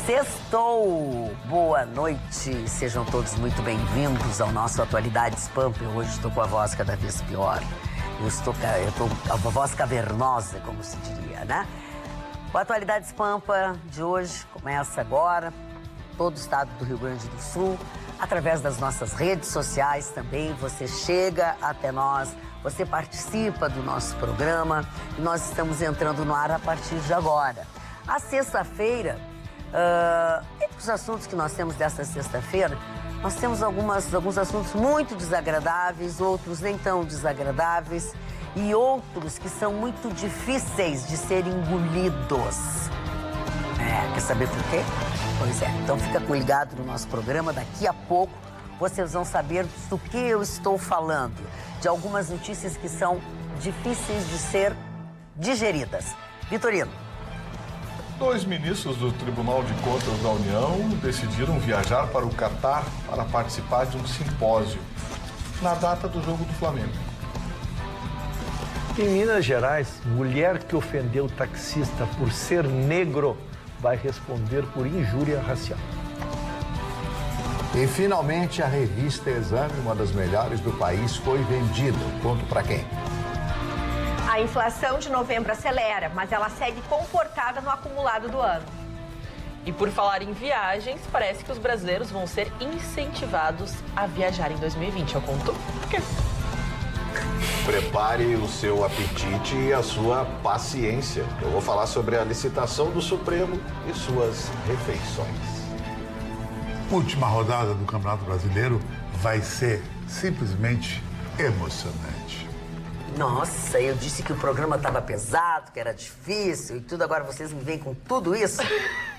Sextou! Boa noite! Sejam todos muito bem-vindos ao nosso Atualidades Pampa. Eu hoje estou com a voz cada vez pior. Eu estou com a voz cavernosa, como se diria, né? O Atualidades Pampa de hoje começa agora, todo o estado do Rio Grande do Sul, através das nossas redes sociais também. Você chega até nós, você participa do nosso programa e nós estamos entrando no ar a partir de agora. A sexta-feira, entre os assuntos que nós temos desta sexta-feira, nós temos alguns assuntos muito desagradáveis, outros nem tão desagradáveis e outros que são muito difíceis de serem engolidos. Quer saber por quê? Pois é, então fica ligado no nosso programa, daqui a pouco vocês vão saber do que eu estou falando, de algumas notícias que são difíceis de ser digeridas. Vitorino. 2 ministros do Tribunal de Contas da União decidiram viajar para o Catar para participar de um simpósio na data do jogo do Flamengo. Em Minas Gerais, mulher que ofendeu taxista por ser negro vai responder por injúria racial. E finalmente a revista Exame, uma das melhores do país, foi vendida. Conto para quem? A inflação de novembro acelera, mas ela segue comportada no acumulado do ano. E por falar em viagens, parece que os brasileiros vão ser incentivados a viajar em 2020. Eu conto por quê? Prepare o seu apetite e a sua paciência. Eu vou falar sobre a licitação do Supremo e suas refeições. Última rodada do Campeonato Brasileiro vai ser simplesmente emocionante. Nossa, eu disse que o programa estava pesado, que era difícil e tudo, agora vocês me vêm com tudo isso?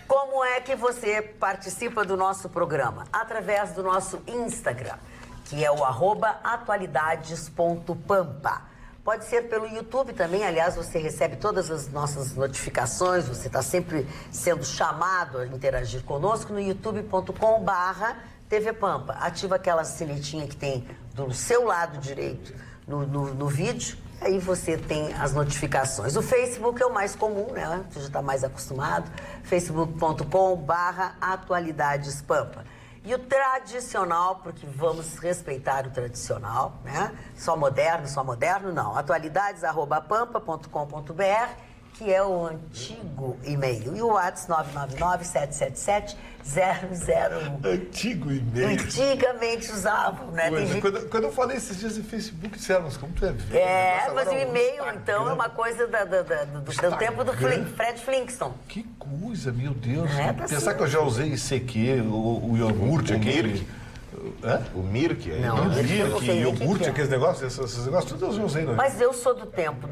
Como é que você participa do nosso programa? Através do nosso Instagram, que é o @atualidades.pampa. Pode ser pelo YouTube também, aliás, você recebe todas as nossas notificações, você está sempre sendo chamado a interagir conosco no youtube.com/TV Pampa. Ativa aquela sinetinha que tem do seu lado direito no vídeo, aí você tem as notificações. O Facebook é o mais comum, né? Você já está mais acostumado, facebook.com/atualidadespampa. E o tradicional, porque vamos respeitar o tradicional, né? Só moderno, não. atualidades@pampa.com.br, que é o antigo e-mail. E o WhatsApp 999-777-001. Antigo e-mail. Antigamente usavam, né? Quando eu falei esses dias em Facebook, disseram, mas como tu é velho? Mas o e-mail, então, é uma coisa do tempo do Fred Flintstone. Que coisa, meu Deus. Tá Pensar assim. que eu já usei ICQ, o iogurte, aquele... O Mirk? Não, O eu Mirk, não sei nem o que iogurte, que é. aqueles negócios, esses negócios, tudo eu já usei. Né? Mas eu sou do tempo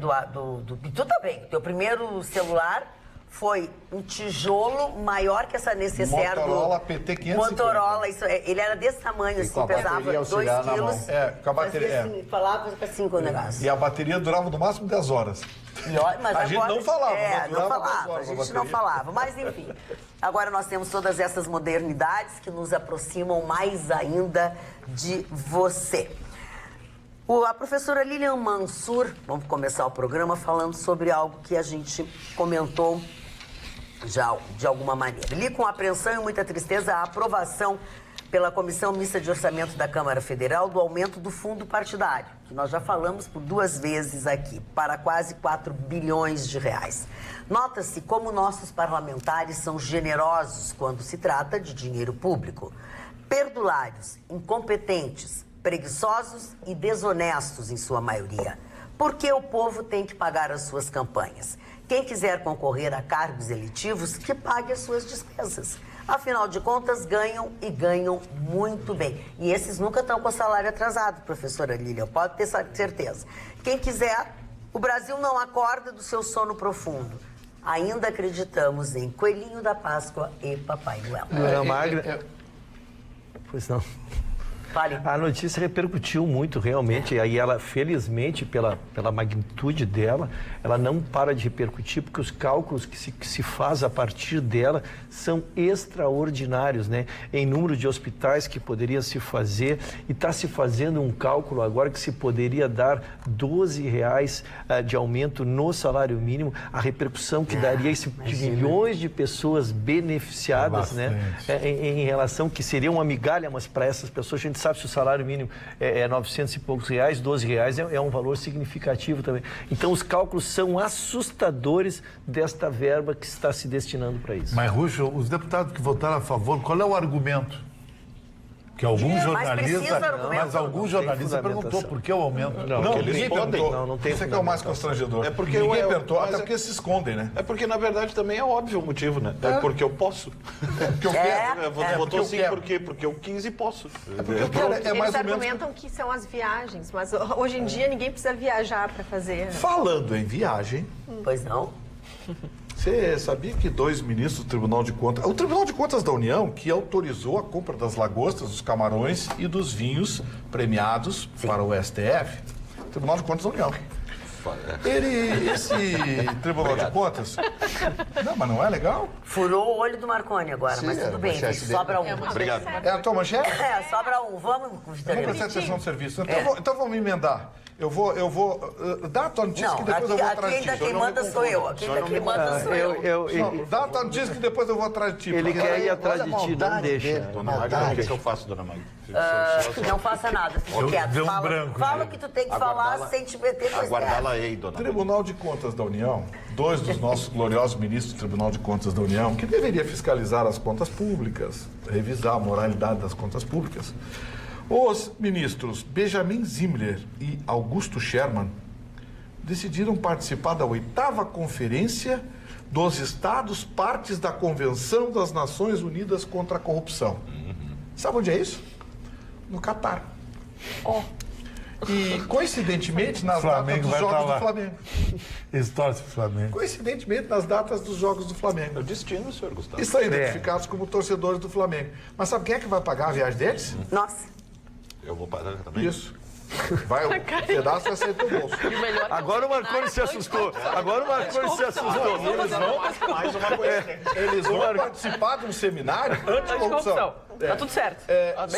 E tu também. Teu primeiro celular foi um tijolo maior que essa necessaire Motorola do... PT550. Motorola, ele era desse tamanho, assim, com a pesava bateria 2 auxiliar na quilos. mão. Com a bateria. Assim, falava assim com o negócio. E a bateria durava no máximo 10 horas. Mas A gente não falava, mas não durava 10 falava, a horas a gente não bateria. falava. Mas, enfim, agora nós temos todas essas modernidades que nos aproximam mais ainda de você. A professora Lilian Mansur, vamos começar o programa falando sobre algo que a gente comentou já de alguma maneira. Li com apreensão e muita tristeza a aprovação pela Comissão Mista de Orçamento da Câmara Federal do aumento do fundo partidário, que nós já falamos por 2 vezes aqui, para quase 4 bilhões de reais. Nota-se como nossos parlamentares são generosos quando se trata de dinheiro público. Perdulários, incompetentes, preguiçosos e desonestos em sua maioria. Porque o povo tem que pagar as suas campanhas. Quem quiser concorrer a cargos eletivos, que pague as suas despesas. Afinal de contas, ganham e ganham muito bem. E esses nunca estão com salário atrasado, professora Lilian, pode ter certeza. Quem quiser, o Brasil não acorda do seu sono profundo. Ainda acreditamos em Coelhinho da Páscoa e Papai Noel. Luana Magna... Pois não. Fale. A notícia repercutiu muito, realmente, e aí ela, felizmente, pela magnitude dela, ela não para de repercutir, porque os cálculos que se faz a partir dela são extraordinários, né? Em número de hospitais que poderia se fazer, e está se fazendo um cálculo agora que se poderia dar R$12 de aumento no salário mínimo, a repercussão que daria isso de milhões de pessoas beneficiadas, né? Em relação que seria uma migalha, mas para essas pessoas, a gente sabe se o salário mínimo é 900 e poucos reais, R$12 é um valor significativo também. Então, os cálculos são assustadores desta verba que está se destinando para isso. Mas, Ruxo, os deputados que votaram a favor, qual é o argumento? Que alguns jornalistas perguntou por que o aumento. Não, eles podem. Não tem. Isso é que é o mais constrangedor. É porque ninguém perguntou, até porque se escondem, né? É porque, na verdade, também é óbvio o motivo, né? É porque eu posso. Porque eu quero. Votou sim, por quê? Porque eu quis e posso. Eles argumentam que são as viagens, mas hoje em dia ninguém precisa viajar para fazer. Né? Falando em viagem... Pois não? Você sabia que 2 ministros do Tribunal de Contas... O Tribunal de Contas da União que autorizou a compra das lagostas, dos camarões e dos vinhos premiados para o STF. Tribunal de Contas da União. Esse Tribunal de Contas... Não, mas não é legal? Furou o olho do Marconi agora, mas tudo bem, sobra um. Obrigado. É a tua manchete? Sobra um. Vamos, Vamos prestar atenção no serviço. Então vamos me emendar. Eu vou dar a tua notícia que depois eu vou atrás de ti. Aqui ainda quem manda sou eu. Aqui ainda quem manda sou eu. Dá a tua notícia que depois eu vou atrás de ti. Ele quer ir atrás de ti, não deixa. Dona Magda, o que eu faço, Dona Magda? Não faça nada, fique quieto. Fala o que tu tem que falar sem te meter no Aguardá-la-ei, Dona Magda. Tribunal de Contas da União, 2 dos nossos gloriosos ministros do Tribunal de Contas da União, que deveria fiscalizar as contas públicas, revisar a moralidade das contas públicas. Os ministros Benjamin Zimler e Augusto Sherman decidiram participar da 8ª Conferência dos Estados Partes da Convenção das Nações Unidas contra a Corrupção. Sabe onde é isso? No Catar. E, coincidentemente, nas datas dos Jogos do Flamengo. Eles torcem pro Flamengo. Coincidentemente, nas datas dos Jogos do Flamengo. É o destino, senhor Gustavo. E são identificados como torcedores do Flamengo. Mas sabe quem é que vai pagar a viagem deles? Nossa. Eu vou pagar também? Isso. Vai, o pedaço vai sair do bolso. Agora o Marconi se assustou. Mais uma coisa. Eles vão participar de um seminário anticorrupção. Tá tudo certo.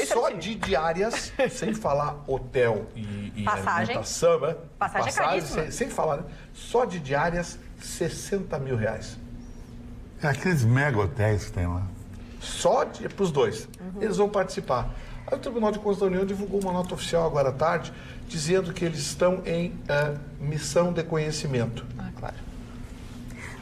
Só de diárias, sem falar hotel e alimentação, né? Passagem é caríssima. Sem falar, né? Só de diárias, R$60 mil. É aqueles mega hotéis que tem lá. Só para os dois. Eles vão participar. Aí o Tribunal de Contas da União divulgou uma nota oficial agora à tarde, dizendo que eles estão em missão de conhecimento. Claro.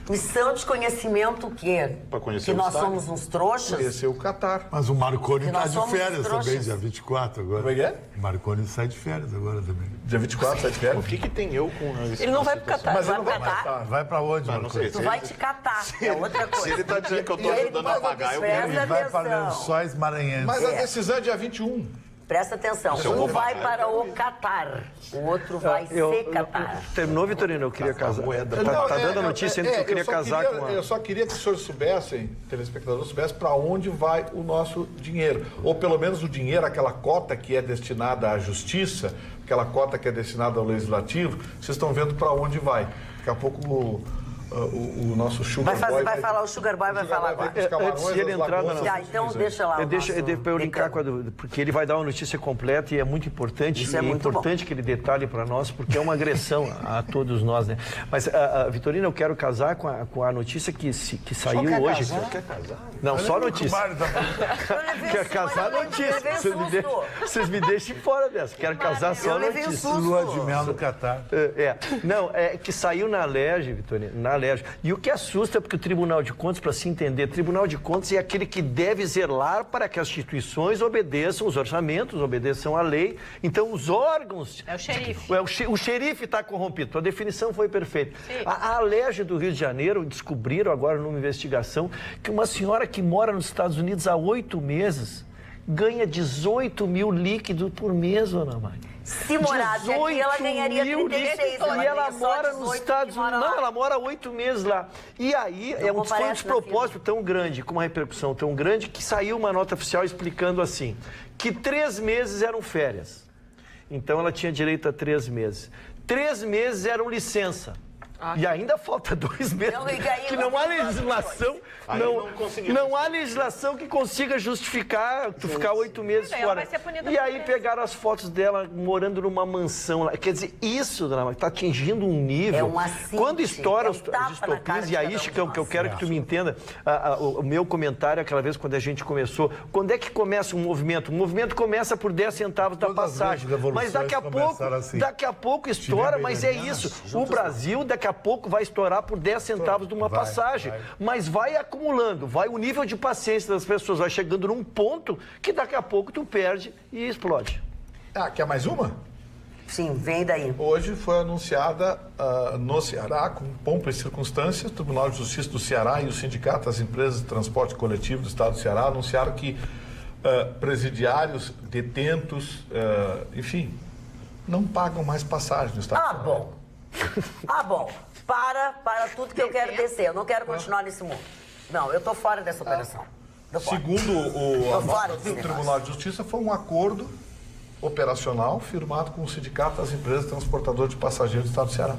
Missão de conhecimento o quê? Pra conhecer que o nós estádio. somos uns trouxas? Conhecer o Catar. Mas o Marconi Que está nós de somos férias trouxas. também, dia 24 agora. Como é que é? O Marconi sai de férias agora também. Dia 24, sai de férias? O que tem eu com isso? Ele não vai pro Catar. Mas ele Vai não vai pro Catar? matar. Vai pra onde, Não Marconi? sei. Tu vai te catar, é outra coisa. Se ele tá dizendo que eu tô E ele ajudando a pagar, eu presta quero. Ele vai para atenção. Lençóis Maranhenses. Mas a decisão é dia 21. Presta atenção, eu um vou vai pagar, para o Catar, o outro vai ser Catar. Terminou, Vitorino? Eu queria casar. Não, Tá dando a notícia ainda que eu queria casar com a... Eu só queria que os senhores soubessem, telespectadores, soubessem para onde vai o nosso dinheiro. Ou pelo menos o dinheiro, aquela cota que é destinada à justiça, aquela cota que é destinada ao legislativo, vocês estão vendo para onde vai. Daqui a pouco o nosso Sugar Boy... Vai falar, o Sugar Boy vai falar agora. Antes de ele entrar na Já, então deixa lá o Deixa eu linkar com a do, porque ele vai dar uma notícia completa e é muito importante. Isso é muito importante que ele detalhe para nós, porque é uma agressão a todos nós, né? Mas, Vitorino, eu quero casar com a notícia que saiu hoje. Quer casar? Não, só notícia. Quer casar notícia. Vocês me deixem fora dessa. Quero casar só notícia. Lua de mel no Catar. Não, é que saiu na LERJ, Vitorino, na LERJ. E o que assusta é porque o Tribunal de Contas, para se entender, Tribunal de Contas é aquele que deve zelar para que as instituições obedeçam os orçamentos, obedeçam a lei. Então, os órgãos... É o xerife. O xerife está corrompido. A definição foi perfeita. A LERJ do Rio de Janeiro descobriram agora numa investigação que uma senhora que mora nos Estados Unidos há 8 meses ganha 18 mil líquidos por mês, Ana Maria. Se morasse aqui, ela ganharia 36. E ela mora nos Estados Unidos. Não, ela mora 8 meses lá. E aí, foi um despropósito tão grande, com uma repercussão tão grande, que saiu uma nota oficial explicando assim, que 3 meses eram férias. Então, ela tinha direito a 3 meses. 3 meses eram licença. E ainda falta 2 meses, que não há legislação, não há legislação que consiga justificar tu ficar 8 meses fora. E aí pegaram as fotos dela morando numa mansão lá. Quer dizer, isso, Dona Maria, está atingindo um nível. Quando estoura as distopias, e aí, Chicão, que eu quero que tu me entenda, o meu comentário aquela vez quando a gente começou, quando é que começa um movimento? O movimento começa por 10 centavos da passagem. Mas daqui a pouco estoura, mas é isso. O Brasil, daqui a pouco vai estourar por 10 centavos de uma passagem. Mas vai acumulando, o nível de paciência das pessoas vai chegando num ponto que daqui a pouco tu perde e explode. Quer mais uma? Sim, vem daí. Hoje foi anunciada no Ceará, com pompa e circunstâncias, o Tribunal de Justiça do Ceará e o Sindicato das Empresas de Transporte Coletivo do Estado do Ceará anunciaram que presidiários, detentos, enfim, não pagam mais passagem no Estado do Ceará. Bom. Para tudo que eu quero descer. Eu não quero continuar nesse mundo. Não, eu tô fora dessa operação. Segundo o Tribunal de Justiça, foi um acordo operacional firmado com o Sindicato das Empresas Transportadoras de Passageiros do Estado do Ceará.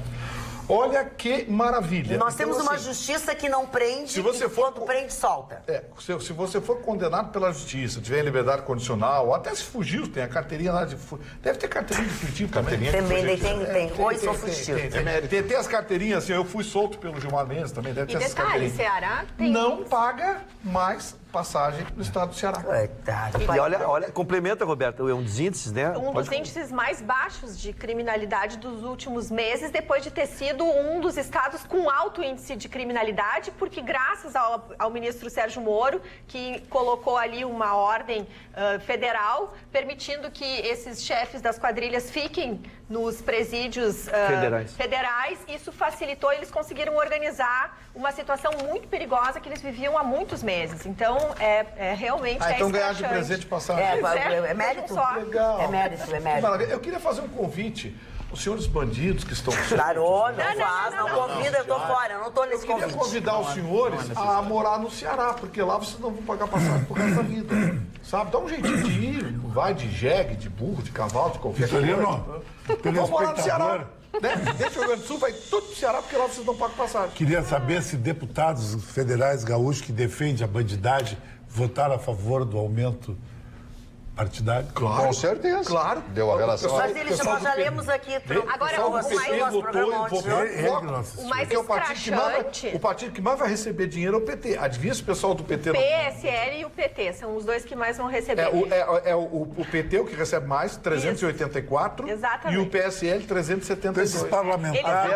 Olha que maravilha. Nós temos uma justiça que não prende, quando prende, solta. Se você for condenado pela justiça, tiver em liberdade condicional, ou até se fugiu, tem a carteirinha lá de... Deve ter carteirinha de fugitivo também. Tem. Oi, sou fugitivo. Tem as carteirinhas, assim, eu fui solto pelo Gilmar Mendes também, deve ter essas carteirinhas. Ceará tem... Não paga mais passagem no Estado do Ceará. E olha, complementa, Roberto, é um dos índices, né? Um dos índices mais baixos de criminalidade dos últimos meses, depois de ter sido um dos estados com alto índice de criminalidade, porque graças ao ministro Sérgio Moro, que colocou ali uma ordem federal, permitindo que esses chefes das quadrilhas fiquem nos presídios federais. Isso facilitou, eles conseguiram organizar uma situação muito perigosa que eles viviam há muitos meses. Então, realmente então ganhar de presente passagem. É mérito? Legal. É mérito. Eu queria fazer um convite. Os senhores bandidos que estão... Não convida, eu tô fora, eu não tô nesse convite. Eu queria convidar os senhores a morar no Ceará, porque lá vocês não vão pagar passagem por resto da vida. Sabe? Dá um jeitinho de ir, vai de jegue, de burro, de cavalo, de qualquer coisa. Vamos morar no Ceará. Deixa o Rio Grande do Sul, vai tudo pro Ceará, porque lá vocês não pagam passagem. Queria saber se deputados federais gaúchos que defendem a bandidagem votaram a favor do aumento partidário. Claro, com certeza. Claro. Deu a relação. Mas nós já lemos aqui. Agora, o mais escrachante... O partido que mais vai receber dinheiro é o PT. Adivinha se o pessoal do PT... PSL e o PT são os dois que mais vão receber. O PT, o que recebe mais, 384. Exatamente. E o PSL, 372. Esses parlamentares...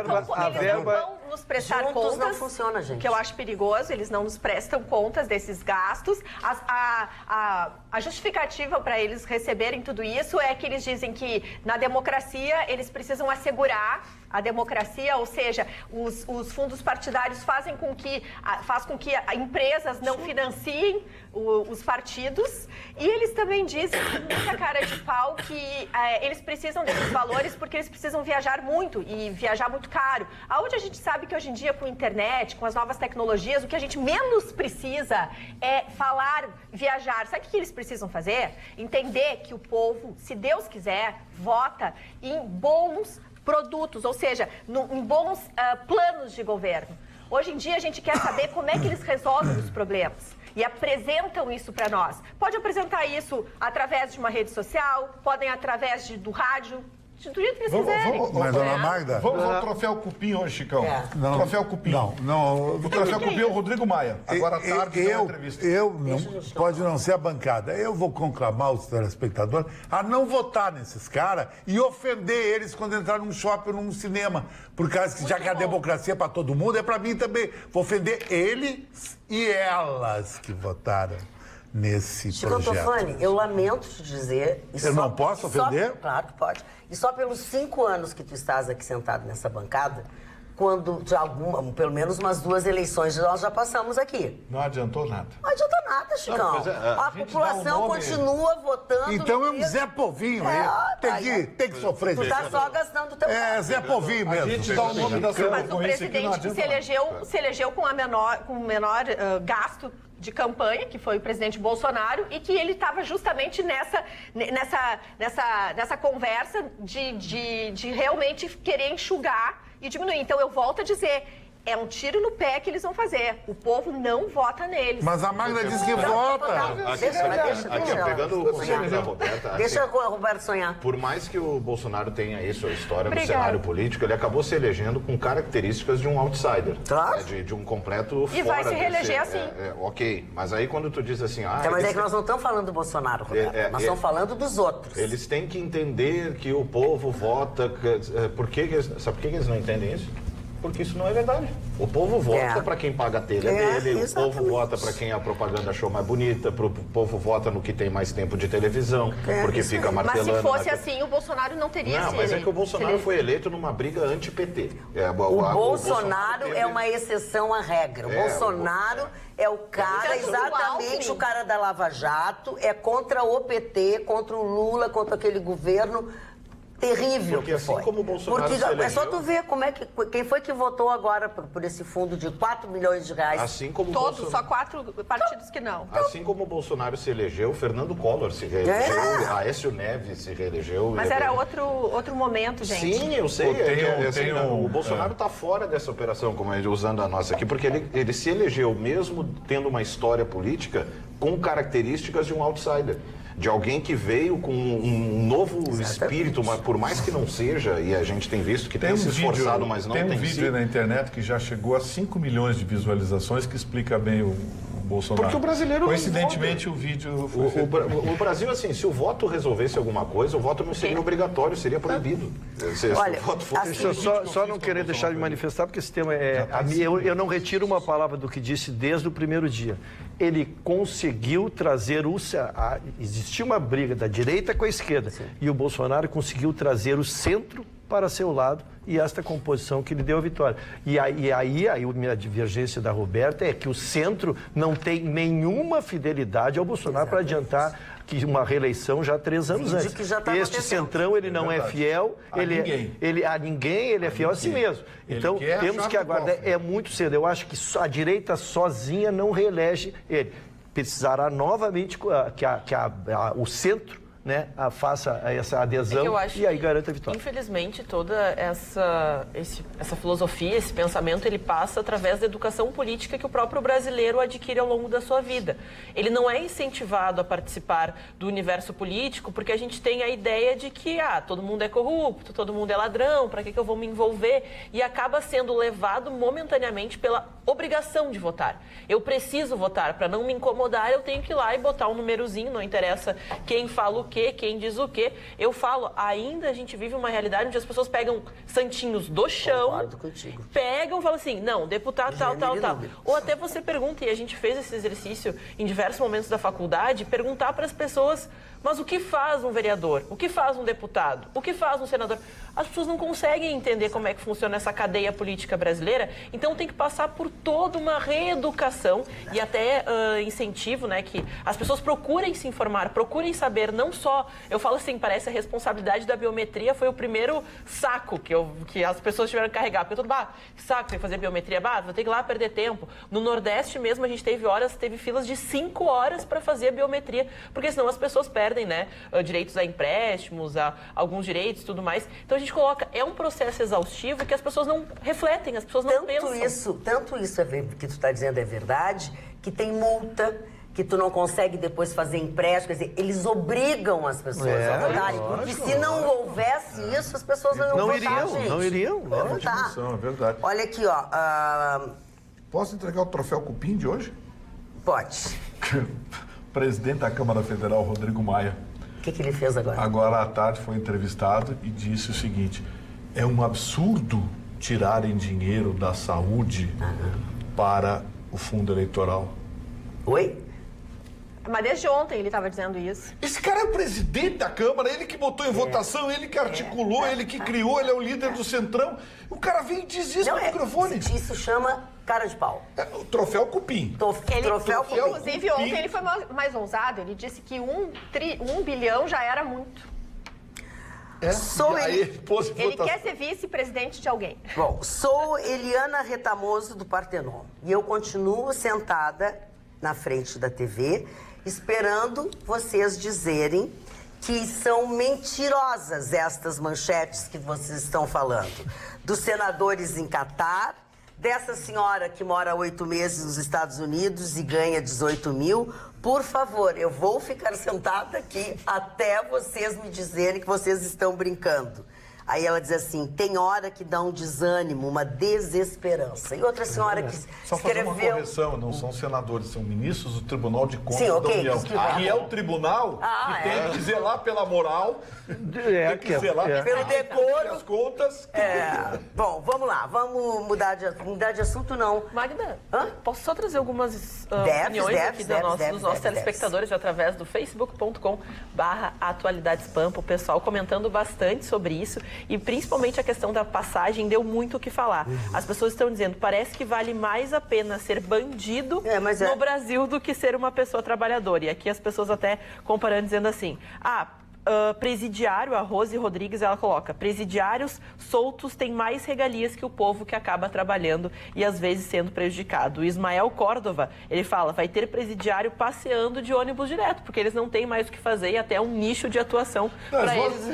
Eles não vão nos prestar contas. Não funciona, gente. Que eu acho perigoso, eles não nos prestam contas desses gastos. A justificativa para eles receberem tudo isso é que eles dizem que na democracia eles precisam assegurar a democracia, ou seja, os fundos partidários faz com que empresas não financiem os partidos, e eles também dizem, com muita cara de pau, que eles precisam desses valores porque eles precisam viajar muito e viajar muito caro. Aonde a gente sabe que hoje em dia, com a internet, com as novas tecnologias, o que a gente menos precisa é viajar. Sabe o que eles precisam fazer? Entender que o povo, se Deus quiser, vota em bons produtos, ou seja, em bons planos de governo. Hoje em dia a gente quer saber como é que eles resolvem os problemas e apresentam isso para nós. Pode apresentar isso através de uma rede social, podem através do rádio, do jeito que eles quiserem. Mas, dona Magda... Vamos ao troféu Cupim hoje, Chicão. Troféu Cupim. Não. O troféu Cupim é o Rodrigo Maia. Agora à tarde tem uma entrevista. Pode não ser a bancada. Eu vou conclamar os telespectadores a não votar nesses caras e ofender eles quando entrar num shopping ou num cinema. Por causa que, já que a democracia é para todo mundo, é para mim também. Vou ofender eles e elas que votaram nesse projeto. Chico Tofani, eu lamento te dizer... Eu não posso ofender? Claro que pode. E só pelos 5 anos que tu estás aqui sentado nessa bancada, quando pelo menos umas 2 eleições nós já passamos aqui. Não adiantou nada. Não adianta nada, Chicão. Não, mas a população continua votando. Então é um mesmo. Zé Povinho aí. Tem que sofrer. Tu tá só gastando teu Zé Povinho mesmo. A gente dá o nome da sua Mas o concorrência que não presidente que adianta se elegeu com o menor gasto de campanha, que foi o presidente Bolsonaro, e que ele estava justamente nessa conversa de realmente querer enxugar e diminuir. Então, eu volto a dizer, é um tiro no pé que eles vão fazer. O povo não vota neles. Mas a Magda diz que vota. Pegando o conselho da Roberta... Deixa o Roberto sonhar. Por mais que o Bolsonaro tenha isso, a história no Obrigada. cenário político, ele acabou se elegendo com características de um outsider. Claro. De um completo E fora vai se reeleger assim. Ok, mas aí quando tu diz assim... Mas é que nós não estamos falando do Bolsonaro, Roberto. Nós estamos falando dos outros. Eles têm que entender que o povo vota... Sabe por que eles não entendem isso? Porque isso não é verdade. O povo vota para quem paga a telha dele, exatamente. o povo vota para quem a propaganda achou mais bonita, o povo vota no que tem mais tempo de televisão, porque fica Mas martelando. se fosse assim, o Bolsonaro não teria Não, mas é que o Bolsonaro foi eleito numa briga anti-PT. O Bolsonaro é uma exceção à regra. O Bolsonaro é o cara, exatamente o cara da Lava Jato, é contra o PT, contra o Lula, contra aquele governo terrível. Porque assim como o Bolsonaro se elegeu... É só tu ver quem foi que votou agora por esse fundo de 4 milhões de reais. Assim como Todos, só 4 partidos que não. Assim como o Bolsonaro se elegeu, Fernando Collor se reelegeu, Aécio Neves se reelegeu. Mas era outro momento, gente. Sim, eu sei. O Bolsonaro está fora dessa operação, como usando a nossa aqui, porque ele se elegeu mesmo tendo uma história política com características de um outsider. De alguém que veio com um novo espírito, mas por mais que não seja, e a gente tem visto que tem se esforçado, mas não tem um vídeo aí na internet que já chegou a 5 milhões de visualizações que explica bem o Bolsonaro. Porque o brasileiro... Coincidentemente, o vídeo... O Brasil, assim, se o voto resolvesse alguma coisa, o voto não seria obrigatório, seria proibido. Olha, Deixa eu só não querer deixar de manifestar, porque esse tema é... Eu não retiro uma palavra do que disse desde o primeiro dia. Ele conseguiu trazer existia uma briga da direita com a esquerda. Sim. E o Bolsonaro conseguiu trazer o centro para seu lado e esta composição que lhe deu a vitória. E aí a divergência da Roberta é que o centro não tem nenhuma fidelidade ao Bolsonaro para adiantar que uma reeleição já 3 anos antes. Este centrão, ele não é fiel a ninguém, ele é fiel a si mesmo. Então, temos que aguardar. É muito cedo. Eu acho que a direita sozinha não reelege ele. Precisará novamente que o centro, né, faça essa adesão e aí garanta a vitória. Infelizmente, toda essa filosofia, esse pensamento, ele passa através da educação política que o próprio brasileiro adquire ao longo da sua vida. Ele não é incentivado a participar do universo político porque a gente tem a ideia de que todo mundo é corrupto, todo mundo é ladrão, para que eu vou me envolver? E acaba sendo levado momentaneamente pela obrigação de votar. Eu preciso votar, para não me incomodar, eu tenho que ir lá e botar um númerozinho, não interessa quem fala o quê, quem diz o quê. Eu falo, ainda a gente vive uma realidade onde as pessoas pegam santinhos do chão, pegam e falam assim, não, deputado tal. Ou até você pergunta, e a gente fez esse exercício em diversos momentos da faculdade, perguntar para as pessoas, mas o que faz um vereador? O que faz um deputado? O que faz um senador? As pessoas não conseguem entender como é que funciona essa cadeia política brasileira, então tem que passar por toda uma reeducação e até incentivo, né, que as pessoas procurem se informar, procurem saber, não só, eu falo assim, parece a responsabilidade da biometria foi o primeiro saco que as pessoas tiveram que carregar, porque todo que saco, tem que fazer biometria, vou ter que ir lá perder tempo. No Nordeste mesmo a gente teve filas de 5 horas para fazer a biometria, porque senão as pessoas perdem, né, direitos a empréstimos, a alguns direitos e tudo mais. Então a gente coloca, é um processo exaustivo que as pessoas não refletem, as pessoas não pensam. Tanto isso que tu está dizendo é verdade, que tem multa, que tu não consegue depois fazer empréstimo, quer dizer, eles obrigam as pessoas a votarem, porque se não houvesse isso, as pessoas não iam votar, gente. Não iriam, é verdade. Olha aqui, ó. Posso entregar o troféu Cupim de hoje? Pode. Presidente da Câmara Federal, Rodrigo Maia. O que ele fez agora? Agora à tarde foi entrevistado e disse o seguinte: é um absurdo tirarem dinheiro da saúde para o fundo eleitoral. Oi? Mas desde ontem ele estava dizendo isso. Esse cara é o presidente da Câmara, ele que botou em votação, ele que articulou, ele que criou, ele é o líder do Centrão. O cara vem e diz isso no microfone. Isso chama cara de pau. É o troféu Cupim. Troféu Cupim. Inclusive, ontem ele foi mais ousado. Ele disse que 1 bilhão já era muito. Ele quer ser vice-presidente de alguém. Bom, sou Eliana Retamoso do Partenon. E eu continuo sentada na frente da TV, esperando vocês dizerem que são mentirosas estas manchetes que vocês estão falando. Dos senadores em Catar, dessa senhora que mora há 8 meses nos Estados Unidos e ganha 18 mil. Por favor, eu vou ficar sentada aqui até vocês me dizerem que vocês estão brincando. Aí ela diz assim, tem hora que dá um desânimo, uma desesperança. E outra senhora que Só fazer uma correção, não são senadores, são ministros do Tribunal de Contas da União. Que é o tribunal que tem que zelar pela moral, tem que zelar pelo decoro. As contas. Bom, vamos lá, vamos mudar de assunto, não. Magda, posso só trazer algumas opiniões aqui dos nossos telespectadores através do facebook.com/atualidadespampa, o pessoal comentando bastante sobre isso. E principalmente a questão da passagem deu muito o que falar. As pessoas estão dizendo, parece que vale mais a pena ser bandido no Brasil do que ser uma pessoa trabalhadora. E aqui as pessoas até comparando, dizendo assim, presidiário, a Rose Rodrigues, ela coloca, presidiários soltos têm mais regalias que o povo que acaba trabalhando e às vezes sendo prejudicado. O Ismael Córdova, ele fala, vai ter presidiário passeando de ônibus direto, porque eles não têm mais o que fazer e até um nicho de atuação para eles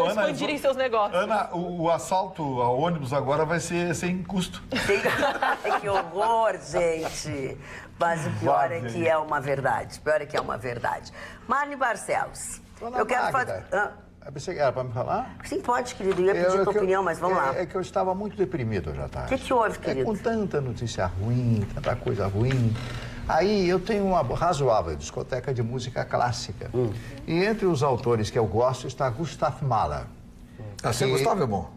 expandirem seus negócios. Ana, o assalto ao ônibus agora vai ser sem custo. Que horror, gente. Mas o pior é que é uma verdade. Marli Barcelos. Eu quero fazer... Era para me falar? Sim, pode, querido. Eu ia pedir a tua opinião, mas vamos lá. É que eu estava muito deprimido hoje à tarde. O que houve, querido? Com tanta notícia ruim, tanta coisa ruim. Aí eu tenho uma razoável discoteca de música clássica. E entre os autores que eu gosto está Gustav Mahler. Você gostava, irmão?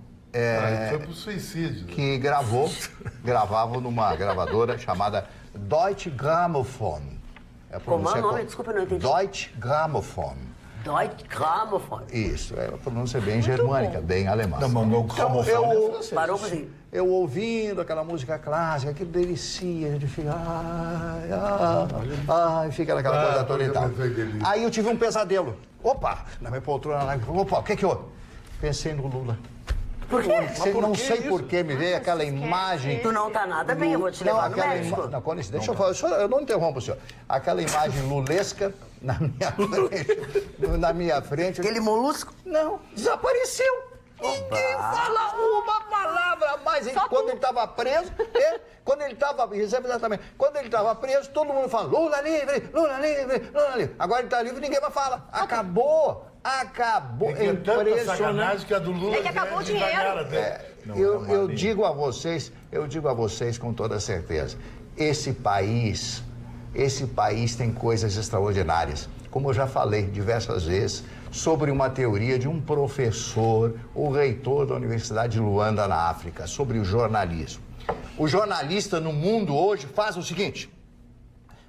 Foi pro suicídio. Que gravava numa gravadora chamada Deutsche Grammophon. Como é o nome? Desculpa, eu não entendi. Deutsche Grammophon. Deutsche Grammophon. Isso, a pronúncia é bem germânica, bem alemã. Eu ouvindo aquela música clássica, que delicia, a gente fica... fica naquela coisa toda e tal. Aí eu tive um pesadelo. Opa, na minha poltrona lá, o que houve? Pensei no Lula. Por quê? Não sei por que me veio aquela imagem... Tu não tá nada bem, eu vou te levar no médico. Deixa eu falar, eu não interrompo o senhor. Aquela imagem lulesca na minha frente... Aquele molusco? Não, desapareceu. Ninguém fala uma palavra a mais. Quando ele estava preso, quando ele estava preso, todo mundo fala Lula livre, Lula livre, Lula livre. Agora ele está livre, ninguém mais fala. Acabou. É impressionante que a do Lula... É que acabou o dinheiro. Eu digo a vocês com toda certeza, esse país tem coisas extraordinárias. Como eu já falei diversas vezes, sobre uma teoria de um professor, o reitor da Universidade de Luanda, na África, sobre o jornalismo. O jornalista no mundo hoje faz o seguinte,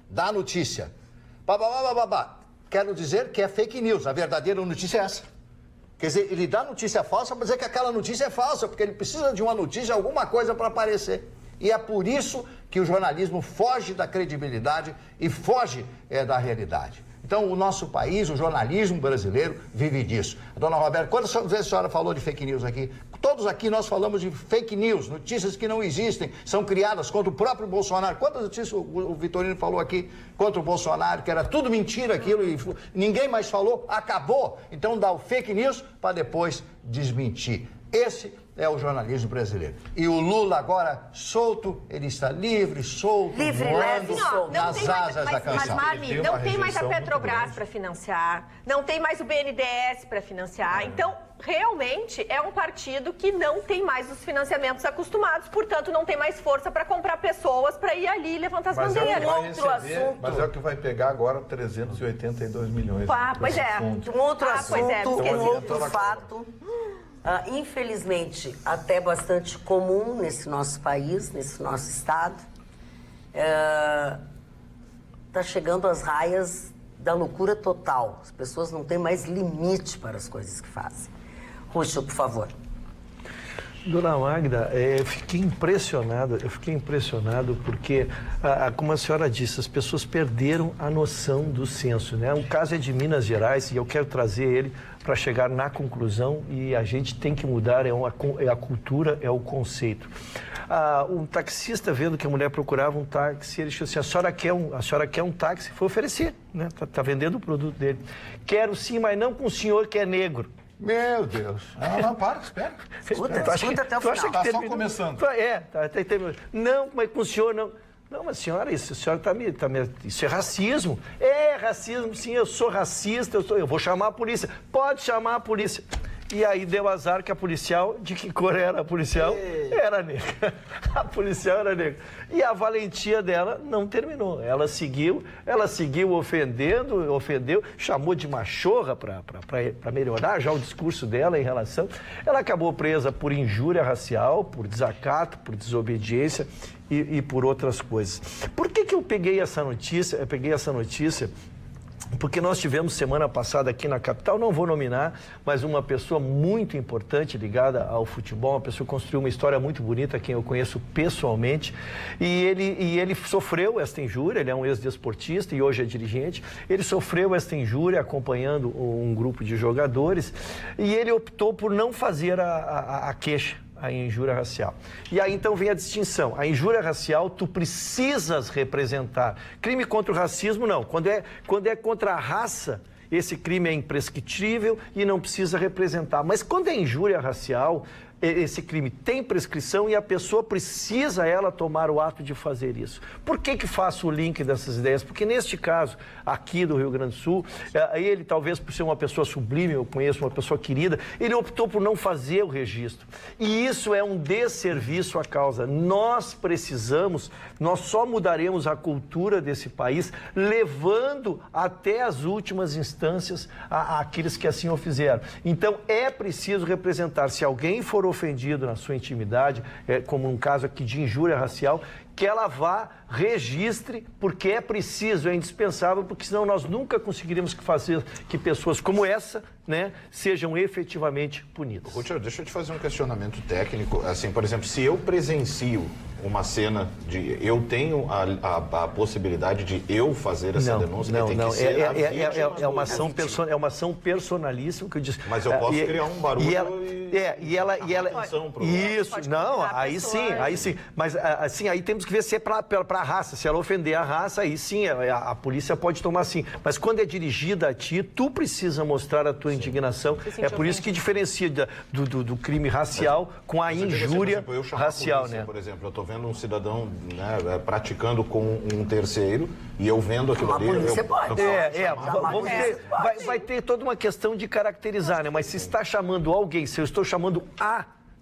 dá notícia, quero dizer que é fake news, a verdadeira notícia é essa. Quer dizer, ele dá notícia falsa para dizer que aquela notícia é falsa, porque ele precisa de uma notícia, alguma coisa para aparecer. E é por isso que o jornalismo foge da credibilidade e foge da realidade. Então, o nosso país, o jornalismo brasileiro, vive disso. Dona Roberta, quantas vezes a senhora falou de fake news aqui? Todos aqui nós falamos de fake news, notícias que não existem, são criadas contra o próprio Bolsonaro. Quantas notícias o Vitorino falou aqui contra o Bolsonaro, que era tudo mentira aquilo e ninguém mais falou, acabou. Então, dá o fake news para depois desmentir. Esse é o jornalismo brasileiro. E o Lula agora solto, ele está livre, solto, voando nas asas da canção. Mas, Marli, não tem mais a Petrobras para financiar, não tem mais o BNDES para financiar. Então, realmente, é um partido que não tem mais os financiamentos acostumados, portanto, não tem mais força para comprar pessoas para ir ali e levantar as bandeiras. Mas é o que vai pegar agora 382 milhões. Pois é. Um outro assunto, um outro fato... infelizmente, até bastante comum nesse nosso país, nesse nosso estado, está chegando às raias da loucura total. As pessoas não têm mais limite para as coisas que fazem. Ruxo, por favor. Dona Magda, eu fiquei impressionado porque, como a senhora disse, as pessoas perderam a noção do senso, né? O caso é de Minas Gerais e eu quero trazer ele para chegar na conclusão e a gente tem que mudar, é a cultura, é o conceito. Um taxista, vendo que a mulher procurava um táxi, ele disse assim, a senhora quer um táxi? Foi oferecer, né? Tá vendendo o produto dele. Quero sim, mas não com o senhor que é negro. Meu Deus. Não, para, espera. Escuta até o final. Tá só começando. Não, mas com o senhor não. Não, mas senhora, isso é racismo. É racismo, sim, eu sou racista, eu vou chamar a polícia. Pode chamar a polícia. E aí deu azar que a policial, de que cor era a policial? Era negra. A policial era negra. E a valentia dela não terminou. Ela seguiu ofendeu, chamou de machorra para melhorar já o discurso dela em relação. Ela acabou presa por injúria racial, por desacato, por desobediência e por outras coisas. Por que eu peguei essa notícia? Porque nós tivemos semana passada aqui na capital, não vou nominar, mas uma pessoa muito importante ligada ao futebol, uma pessoa que construiu uma história muito bonita, quem eu conheço pessoalmente, e ele sofreu esta injúria, ele é um ex-desportista e hoje é dirigente, ele sofreu esta injúria acompanhando um grupo de jogadores e ele optou por não fazer a queixa, a injúria racial. E aí então vem a distinção. A injúria racial tu precisas representar. Crime contra o racismo não. Quando é contra a raça, esse crime é imprescritível e não precisa representar. Mas quando é injúria racial, esse crime tem prescrição e a pessoa precisa ela tomar o ato de fazer isso. Por que faço o link dessas ideias? Porque neste caso, aqui do Rio Grande do Sul, ele talvez por ser uma pessoa sublime, eu conheço uma pessoa querida, ele optou por não fazer o registro. E isso é um desserviço à causa. Nós só mudaremos a cultura desse país, levando até as últimas instâncias aqueles que assim o fizeram. Então, é preciso representar. Se alguém for ofendido na sua intimidade, como um caso aqui de injúria racial, que ela vá, registre, porque é preciso, é indispensável, porque senão nós nunca conseguiríamos fazer que pessoas como essa, né, sejam efetivamente punidas. Ruth, deixa eu te fazer um questionamento técnico. Assim, por exemplo, se eu presencio uma cena de... Eu tenho a possibilidade de eu fazer essa denúncia? É uma ação personalíssima que eu disse. Mas eu posso criar um barulho Isso, não, aí sim. Mas assim, aí temos que ver se é para a raça. Se ela ofender a raça, aí sim, a polícia pode tomar sim. Mas quando é dirigida a ti, tu precisa mostrar a tua indignação. É por isso que diferencia do crime racial com a injúria racial, polícia, né? Por exemplo, eu estou vendo um cidadão, né, praticando com um terceiro e eu vendo aquilo ali... Polícia pode. Vai ter toda uma questão de caracterizar, né? Mas se está chamando alguém, se eu estou chamando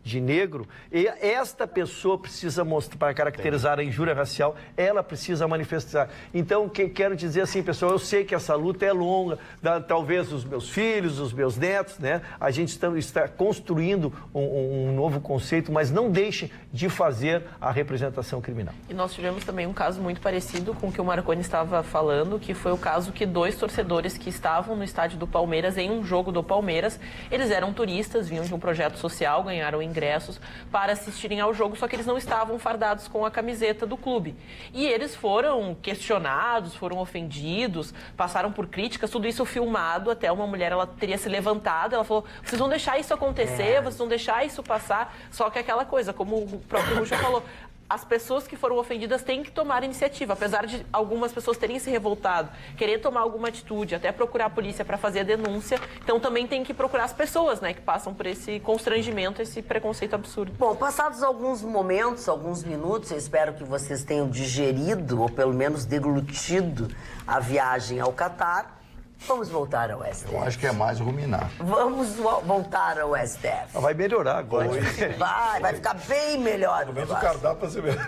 de negro, e esta pessoa precisa mostrar, para caracterizar a injúria racial, ela precisa manifestar. Então, quero dizer assim, pessoal, eu sei que essa luta é longa, talvez os meus filhos, os meus netos, né? A gente está construindo um novo conceito, mas não deixem de fazer a representação criminal. E nós tivemos também um caso muito parecido com o que o Marconi estava falando, que foi o caso que 2 torcedores que estavam no estádio do Palmeiras, em um jogo do Palmeiras, eles eram turistas, vinham de um projeto social, ganharam ingressos para assistirem ao jogo, só que eles não estavam fardados com a camiseta do clube. E eles foram questionados, foram ofendidos, passaram por críticas, tudo isso filmado, até uma mulher, ela teria se levantado, ela falou, vocês vão deixar isso acontecer, vocês vão deixar isso passar, só que aquela coisa, como o próprio Ruxo falou, as pessoas que foram ofendidas têm que tomar iniciativa, apesar de algumas pessoas terem se revoltado, querer tomar alguma atitude, até procurar a polícia para fazer a denúncia, então também tem que procurar as pessoas, né, que passam por esse constrangimento, esse preconceito absurdo. Bom, passados alguns momentos, alguns minutos, eu espero que vocês tenham digerido, ou pelo menos deglutido, a viagem ao Catar. Vamos voltar ao STF. Eu acho que é mais ruminar. Vamos voltar ao STF. Vai melhorar agora. Vai ficar bem melhor. Pelo menos o cardápio vai ser melhor.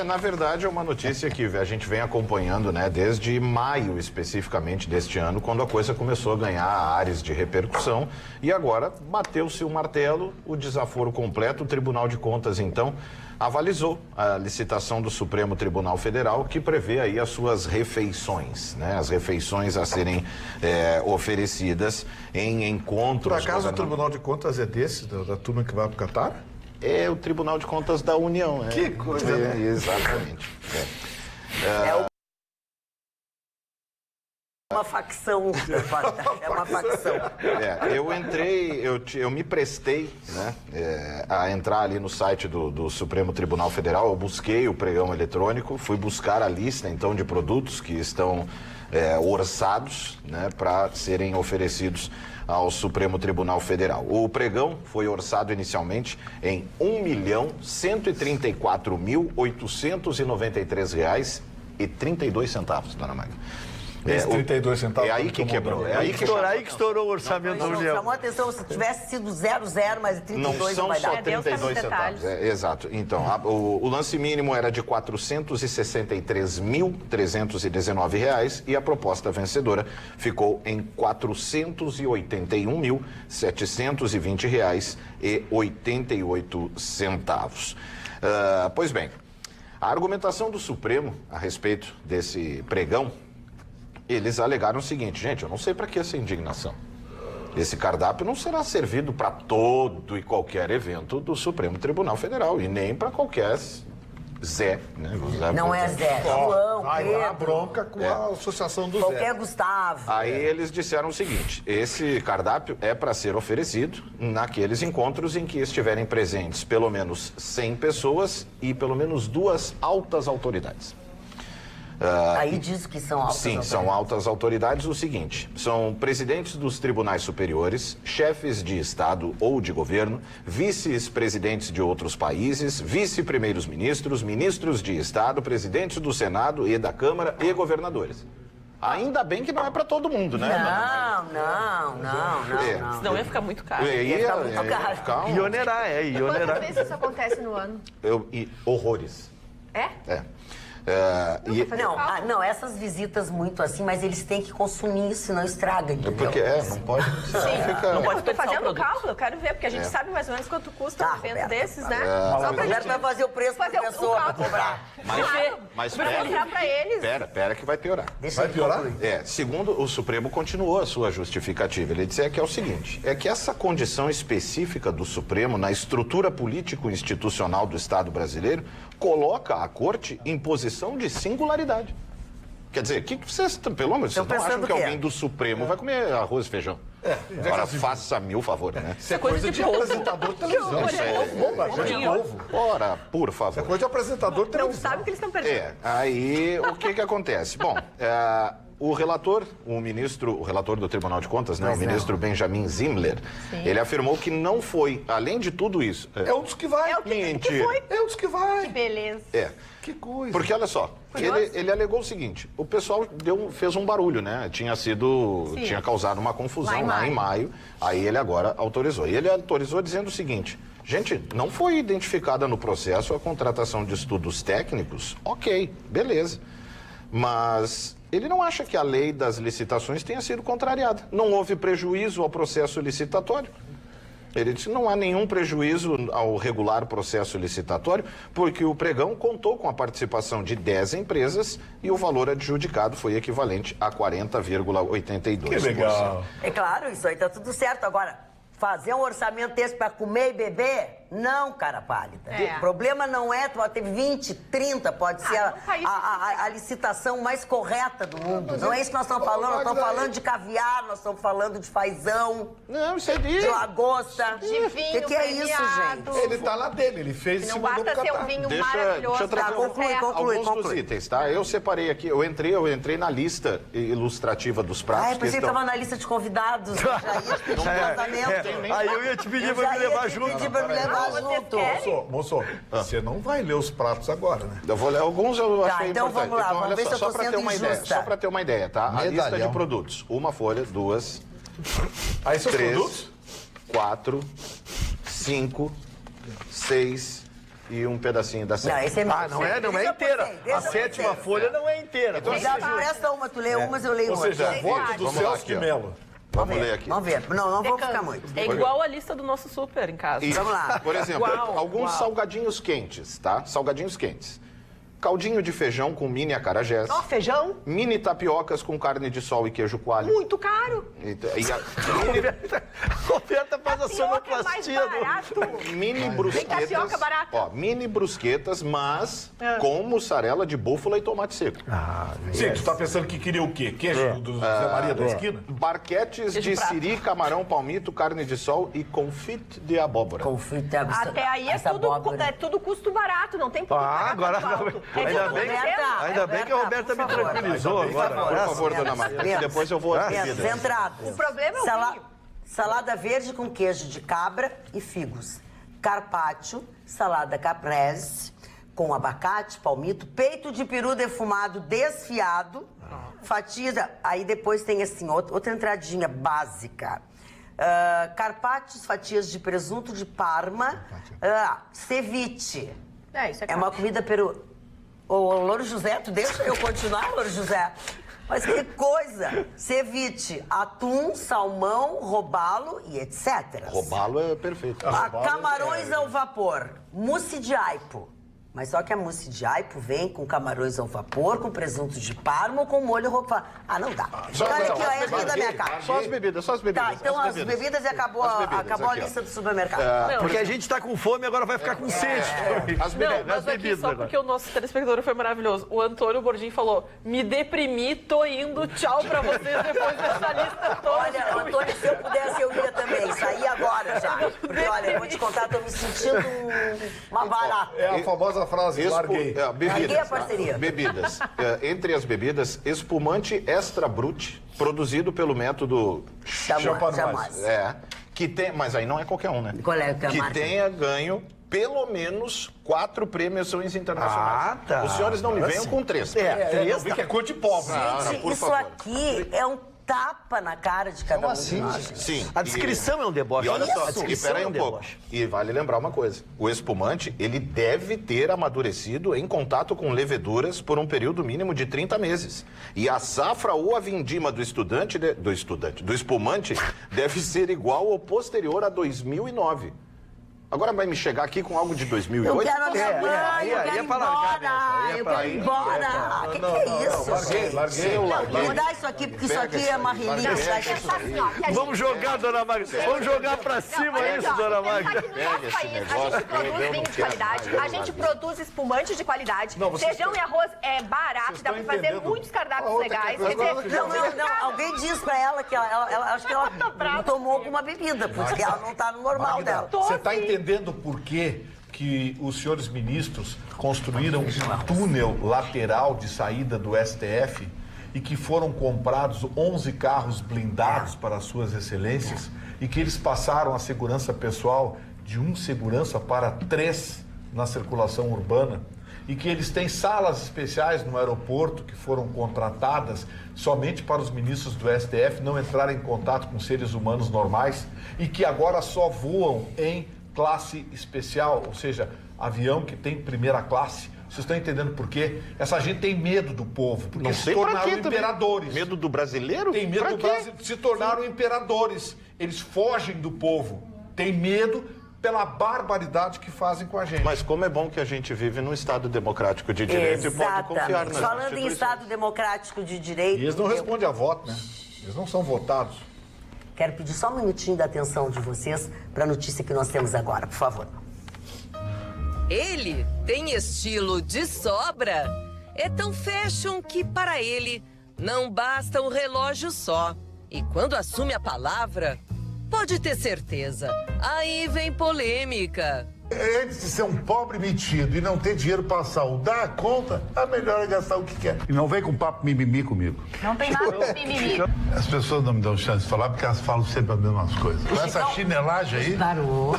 Na verdade, é uma notícia que a gente vem acompanhando, né, desde maio, especificamente, deste ano, quando a coisa começou a ganhar áreas de repercussão. E agora, bateu-se o martelo, o desaforo completo. O Tribunal de Contas, então, avalizou a licitação do Supremo Tribunal Federal, que prevê aí as suas refeições, né? As refeições a serem oferecidas em encontros... Por acaso o Tribunal de Contas é desse, da turma que vai para o Catar? É o Tribunal de Contas da União. Que coisa! Exatamente. Uma facção. É uma facção. Eu me prestei, né, a entrar ali no site do Supremo Tribunal Federal, eu busquei o pregão eletrônico, fui buscar a lista, então, de produtos que estão orçados, né, para serem oferecidos ao Supremo Tribunal Federal. O pregão foi orçado inicialmente em R$1.134.893,32, dona Magda. Esses 32 centavos. É aí que quebrou. Aí que estourou o orçamento da União. Chamou a atenção, se tivesse sido 00, mas 32 não são vai só dar. 32 centavos. Exato. Então, o lance mínimo era de R$ 463.319 e a proposta vencedora ficou em R$ 481.720,88. Pois bem, a argumentação do Supremo a respeito desse pregão, eles alegaram o seguinte: gente, eu não sei para que essa indignação. Esse cardápio não será servido para todo e qualquer evento do Supremo Tribunal Federal e nem para qualquer Zé, né? Não é Zé, João, Vai Pedro. lá, bronca com a associação do Zé. Qualquer Gustavo. Aí eles disseram o seguinte: esse cardápio é para ser oferecido naqueles encontros em que estiverem presentes pelo menos 100 pessoas e pelo menos 2 altas autoridades. Aí diz que são altas Sim, autoridades. são altas autoridades. O seguinte: são presidentes dos tribunais superiores, chefes de Estado ou de governo, vice-presidentes de outros países, vice-primeiros ministros, ministros de Estado, presidentes do Senado e da Câmara e governadores. Ainda bem que não é para todo mundo, né? Não. Senão ia ficar muito caro. Ia ficar muito caro. E onerar, Quantas vezes isso acontece no ano? Horrores. É? Não, essas visitas muito assim, mas eles têm que consumir isso, senão estraga, entendeu? Porque não pode. Não pode Tô pensar o fazendo produto. cálculo, eu quero ver, porque a gente sabe mais ou menos quanto custa um evento Roberta, desses, né? Só pra gente gente vai fazer o preço pra fazer pessoa pra cálculo. cobrar. Mas Pra mostrar pra eles. Pera que vai piorar. Deixa Vai ele piorar? concluir. Segundo o Supremo, continuou a sua justificativa. Ele disse que é o seguinte: é que essa condição específica do Supremo na estrutura político-institucional do Estado brasileiro coloca a Corte em posição de singularidade. Quer dizer, que vocês, pelo menos, vocês não acham que alguém do Supremo vai comer arroz e feijão? Agora, faça-me o favor, né? Isso é coisa de apresentador de televisão. Isso é Coisa de povo. Ora, por Isso é favor. coisa de apresentador de Não televisão. sabe o que eles estão perdendo. Aí o que acontece? Bom, o relator do Tribunal de Contas, né, o ministro Benjamin Zimler, ele afirmou que não foi, além de tudo isso... É um dos que vai. É o que Mentira. foi. É um dos que vai. Que beleza. Que coisa. Porque olha só, ele alegou o seguinte: o pessoal fez um barulho, né? Tinha causado uma confusão lá em maio. Aí ele agora autorizou. E ele autorizou dizendo o seguinte: gente, não foi identificada no processo a contratação de estudos técnicos? Ok, beleza. Mas ele não acha que a lei das licitações tenha sido contrariada. Não houve prejuízo ao processo licitatório. Ele disse que não há nenhum prejuízo ao regular processo licitatório, porque o pregão contou com a participação de 10 empresas e o valor adjudicado foi equivalente a 40,82%. Que legal. É claro, isso aí tá tudo certo. Agora, fazer um orçamento desse pra comer e beber? Não, cara pálida. É. O problema não é, tu pode ter 20, 30, pode ser a licitação mais correta do mundo. Não é isso que nós estamos falando, nós estamos falando de caviar, nós estamos falando de fazão, Não, isso é de lagosta. De vinho que é isso, premiado. gente? Ele tá lá dele, ele fez Não e mandou basta pro ser um Catar. vinho Deixa maravilhoso. eu trazer alguns dos itens, tá? Eu separei aqui, eu entrei na lista ilustrativa dos pratos. Eu pensei que estava na lista de convidados. Eu já ia te pedir um casamento. Aí eu ia te pedir pra me levar junto. pedir pra me levar junto. Moço, você não vai ler os pratos agora, né? Eu vou ler alguns, eu achei então importante. vamos lá, vamos olha ver se eu só tô pra ter sendo uma ideia, injusta. só para ter uma ideia, tá? A lista Medalhão. de produtos: uma folha, 2, Aí seus 3, produtos? 4, 5, 6 e um pedacinho da Não, sete. esse é meu. Não é inteira. A sétima folha não é inteira. Já presta uma, tu lê umas, eu leio Ou outra. seja, voto do Vamos lá, Celso aqui, de ó. Mello. Vamos ler aqui. Vamos ver. Não vou ficar muito. É igual a lista do nosso super em casa. Vamos lá. Por exemplo, Uau, alguns uau. salgadinhos quentes, tá? Salgadinhos quentes. Caldinho de feijão com mini acarajés. Ó, feijão, Mini tapiocas com carne de sol e queijo coalho. muito caro. Roberta faz a Tapioca é mais sonoplastia. barato. Mini brusquetas. tapioca barata. Ó, mini brusquetas, mas com mussarela de búfala e tomate seco. Sim, tu tá pensando que queria o quê? Queijo do Zé Maria da esquina? Barquetes de prato. siri, camarão, palmito, carne de sol e confite de abóbora. Conflito absoluto. Até aí é tudo custo barato, não tem por que pagar agora tanto alto. ainda tudo bem, barato. ainda bem que a Roberta me tranquilizou agora. Por favor, dona Marta, que depois eu vou às Menos bebidas. entradas. O problema é o vinho. Salada verde com queijo de cabra e figos. Carpaccio, salada caprese com abacate, palmito, peito de peru defumado desfiado, fatias... Aí depois tem assim, outra entradinha básica. Carpaccios, fatias de presunto de Parma, ceviche. Isso é É uma comida peru... Ô, Louro José, tu deixa eu continuar, Louro José? Mas que coisa! Ceviche, atum, salmão, robalo e etc. Robalo é perfeito. Camarões ao vapor, mousse de aipo. Mas só que a mousse de aipo vem com camarões ao vapor, com presunto de Parma ou com molho roquefort. Ah, não dá. Cara, aqui, ó, é rir da minha cara. Só as bebidas, só as bebidas. Tá, então as bebidas e acabou, As bebidas, acabou a aqui, ó. lista do supermercado. Porque a gente tá com fome, agora vai ficar com sede. As Não, bebidas. mas aqui só porque o nosso telespectador foi maravilhoso. O Antônio Bordim falou, me deprimi, tô indo, tchau pra vocês depois dessa lista toda. Olha, Antônio, se eu pudesse, eu ia também. Sair agora já. Porque, olha, eu vou te contar, tô me sentindo uma barata. É a famosa frase, larguei. Larguei Bebidas. a parceria. Bebidas. Entre as bebidas, espumante extra brut, produzido pelo método Jamais. que tem, mas aí não é qualquer um, né? Qual é a que marca? tenha ganho pelo menos 4 premiações internacionais. Ah, tá. Os senhores não me Agora venham sim. com 3. Eu vi que é cor de pobre. Gente, por isso favor. aqui é um tapa na cara de cada um de nós. Sim. A descrição é um deboche. E olha só, A descrição espera aí é um pouco. deboche. E vale lembrar uma coisa. O espumante, ele deve ter amadurecido em contato com leveduras por um período mínimo de 30 meses. E a safra ou a vindima do espumante deve ser igual ou posterior a 2009. Agora vai me chegar aqui com algo de 2008? Eu quero a minha mãe, aí eu é quero ir pra largar embora, mesmo, eu quero ir embora. Que é isso, gente? Larguei. Vamos dar isso aqui, porque isso aqui é uma relíquia. Assim, ó, que a Vamos jogar, dona Magda. Vamos jogar pra cima olha isso, só, dona pensar Magda. que no nosso país a gente produz vinho de qualidade, a gente produz espumante de qualidade, feijão e arroz é barato, dá pra fazer muitos cardápios legais. Quer dizer, Não, alguém diz pra ela que ela acho que ela tomou alguma bebida, porque ela não tá no normal dela. Você está entendendo por que os senhores ministros construíram um túnel lateral de saída do STF e que foram comprados 11 carros blindados para as suas excelências e que eles passaram a segurança pessoal de um segurança para 3 na circulação urbana e que eles têm salas especiais no aeroporto que foram contratadas somente para os ministros do STF não entrarem em contato com seres humanos normais e que agora só voam em classe especial, ou seja, avião que tem primeira classe. Vocês estão entendendo por quê? Essa gente tem medo do povo, porque se tornaram imperadores. Medo do brasileiro? Tem medo do brasileiro, se tornaram imperadores. Eles fogem do povo. Tem medo pela barbaridade que fazem com a gente. Mas como é bom que a gente vive num Estado democrático de direito e pode confiar nas Falando em instituições. Estado democrático de direito... E eles não respondem a voto, né? Eles não são votados. Quero pedir só um minutinho da atenção de vocês para a notícia que nós temos agora, por favor. Ele tem estilo de sobra. É tão fashion que, para ele, não basta um relógio só. E quando assume a palavra, pode ter certeza, aí vem polêmica. Antes de ser um pobre metido e não ter dinheiro para saudar a conta, a melhor é gastar o que quer. E não vem com papo mimimi comigo. não tem nada de mimimi. As pessoas não me dão chance de falar porque elas falam sempre as mesmas coisas. Com essa chinelagem aí, Parou.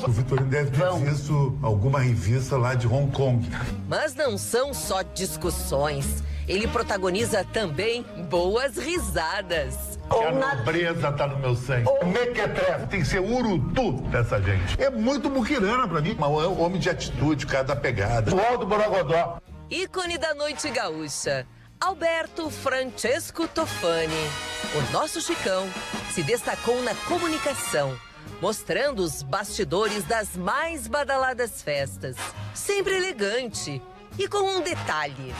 o Vitorino deve ter visto alguma revista lá de Hong Kong. Mas não são só discussões. Ele protagoniza também boas risadas. A nobreza tá no meu sangue. Mequetrefe tem que ser urutu dessa gente. É muito muquirana pra mim. Mas é um homem de atitude, cara da pegada. O Aldo Borogodó. Ícone da noite gaúcha, Alberto Francesco Tofani. o nosso Chicão se destacou na comunicação, mostrando os bastidores das mais badaladas festas. Sempre elegante e com um detalhe: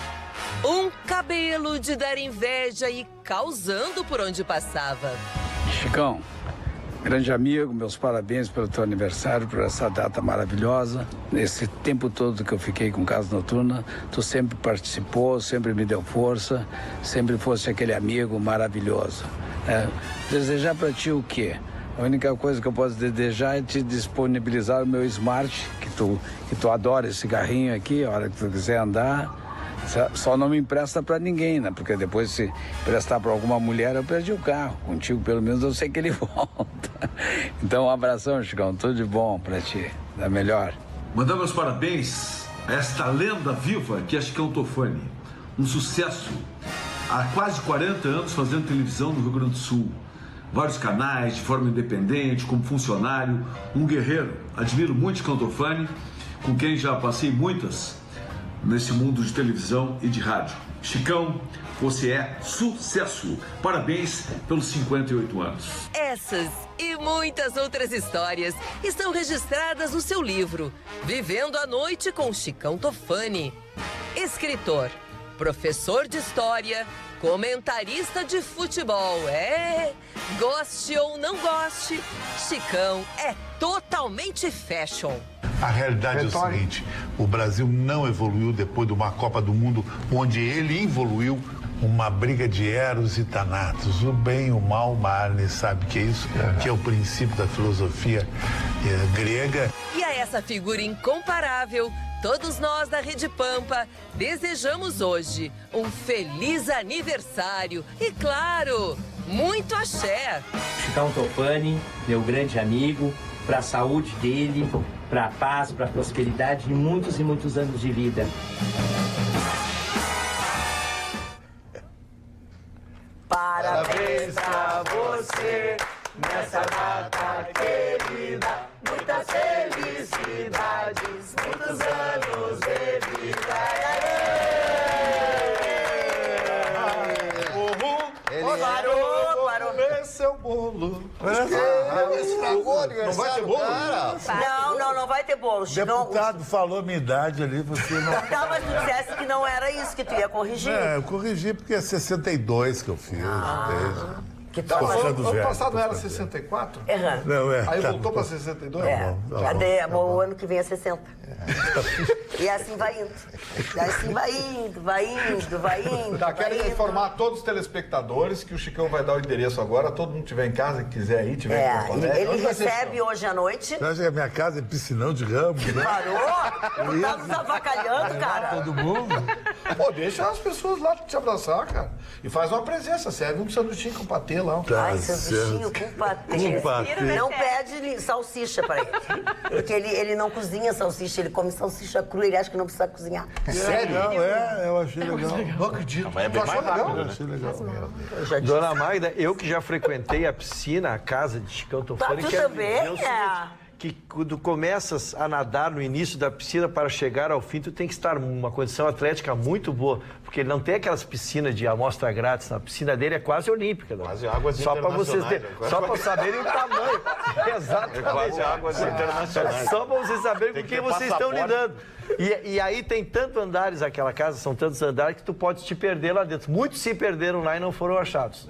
um cabelo de dar inveja e causando por onde passava. Chicão, grande amigo, meus parabéns pelo teu aniversário, por essa data maravilhosa. Nesse tempo todo que eu fiquei com Casa Noturna, tu sempre participou, sempre me deu força, sempre fosse aquele amigo maravilhoso. Desejar para ti o quê? A única coisa que eu posso desejar é te disponibilizar o meu Smart, que tu adora esse carrinho aqui, a hora que tu quiser andar. Só não me empresta para ninguém, né? Porque depois, se emprestar para alguma mulher, eu perdi o carro. Contigo, pelo menos, eu sei que ele volta. Então, um abração, Chicão. Tudo de bom para ti. Da melhor. Mandar meus parabéns a esta lenda viva que é Chicão Tofani. Um sucesso. Há quase 40 anos fazendo televisão no Rio Grande do Sul. Vários canais, de forma independente, como funcionário. Um guerreiro. Admiro muito Chicão Tofani, com quem já passei muitas nesse mundo de televisão e de rádio. Chicão, você é sucesso. Parabéns pelos 58 anos. Essas e muitas outras histórias estão registradas no seu livro Vivendo a Noite com Chicão Tofani. Escritor, professor de história, comentarista de futebol. Goste ou não goste, Chicão é totalmente fashion. A realidade é o seguinte, o Brasil não evoluiu depois de uma Copa do Mundo onde ele evoluiu, uma briga de Eros e Thanatos, o bem e o mal, Marne sabe que é isso, que é o princípio da filosofia grega. E a essa figura incomparável, todos nós da Rede Pampa desejamos hoje um feliz aniversário e, claro, muito axé. Chicão Tofani, meu grande amigo, para a saúde dele, para a paz, para a prosperidade e muitos anos de vida. Parabéns pra você nessa data querida. Muitas felicidades, muitos anos de vida. Parou. Seu bolo. Não vai ter bolo? Não vai ter bolo. O deputado falou a minha idade ali, você não... Tá, mas tu dissesse que não era isso, que tu ia corrigir. Eu corrigi porque é 62 que eu fiz. Que tal? Ano passado era 64? Errando. Não, Aí voltou para 62? Cadê? O ano que vem é 60. E assim vai indo. E assim vai indo. Tá, quero informar todos os telespectadores que o Chicão vai dar o endereço agora. Todo mundo que tiver em casa, que quiser ir, tiver em Porto Alegre. Ele recebe hoje à noite. Você acha que a minha casa é piscinão de ramo, né? Parou? Tá nos avacalhando, cara. Todo mundo? Pô, deixa as pessoas lá te abraçar, cara. E faz uma presença, serve um sanduichinho com patê lá. Ai, sanduichinho com patê. Não pede salsicha pra ele. Porque ele não cozinha salsicha, ele come salsicha crua, ele acha que não precisa cozinhar. Sério? Eu achei legal. Não acredito. Mas é bem mais rápido, né? Achei legal. Dona Magda, eu que já frequentei a piscina, a casa de Chicão Tofani, Tu também, que quando começas a nadar no início da piscina para chegar ao fim, tu tem que estar numa condição atlética muito boa, porque ele não tem aquelas piscinas de amostra grátis, a piscina dele é quase olímpica. Quase águas só para vocês só para saberem o tamanho. Exatamente. É quase águas internacionais. Só para vocês saberem com quem vocês estão lidando. E aí tem tantos andares aquela casa, são tantos andares que tu pode te perder lá dentro. Muitos se perderam lá e não foram achados.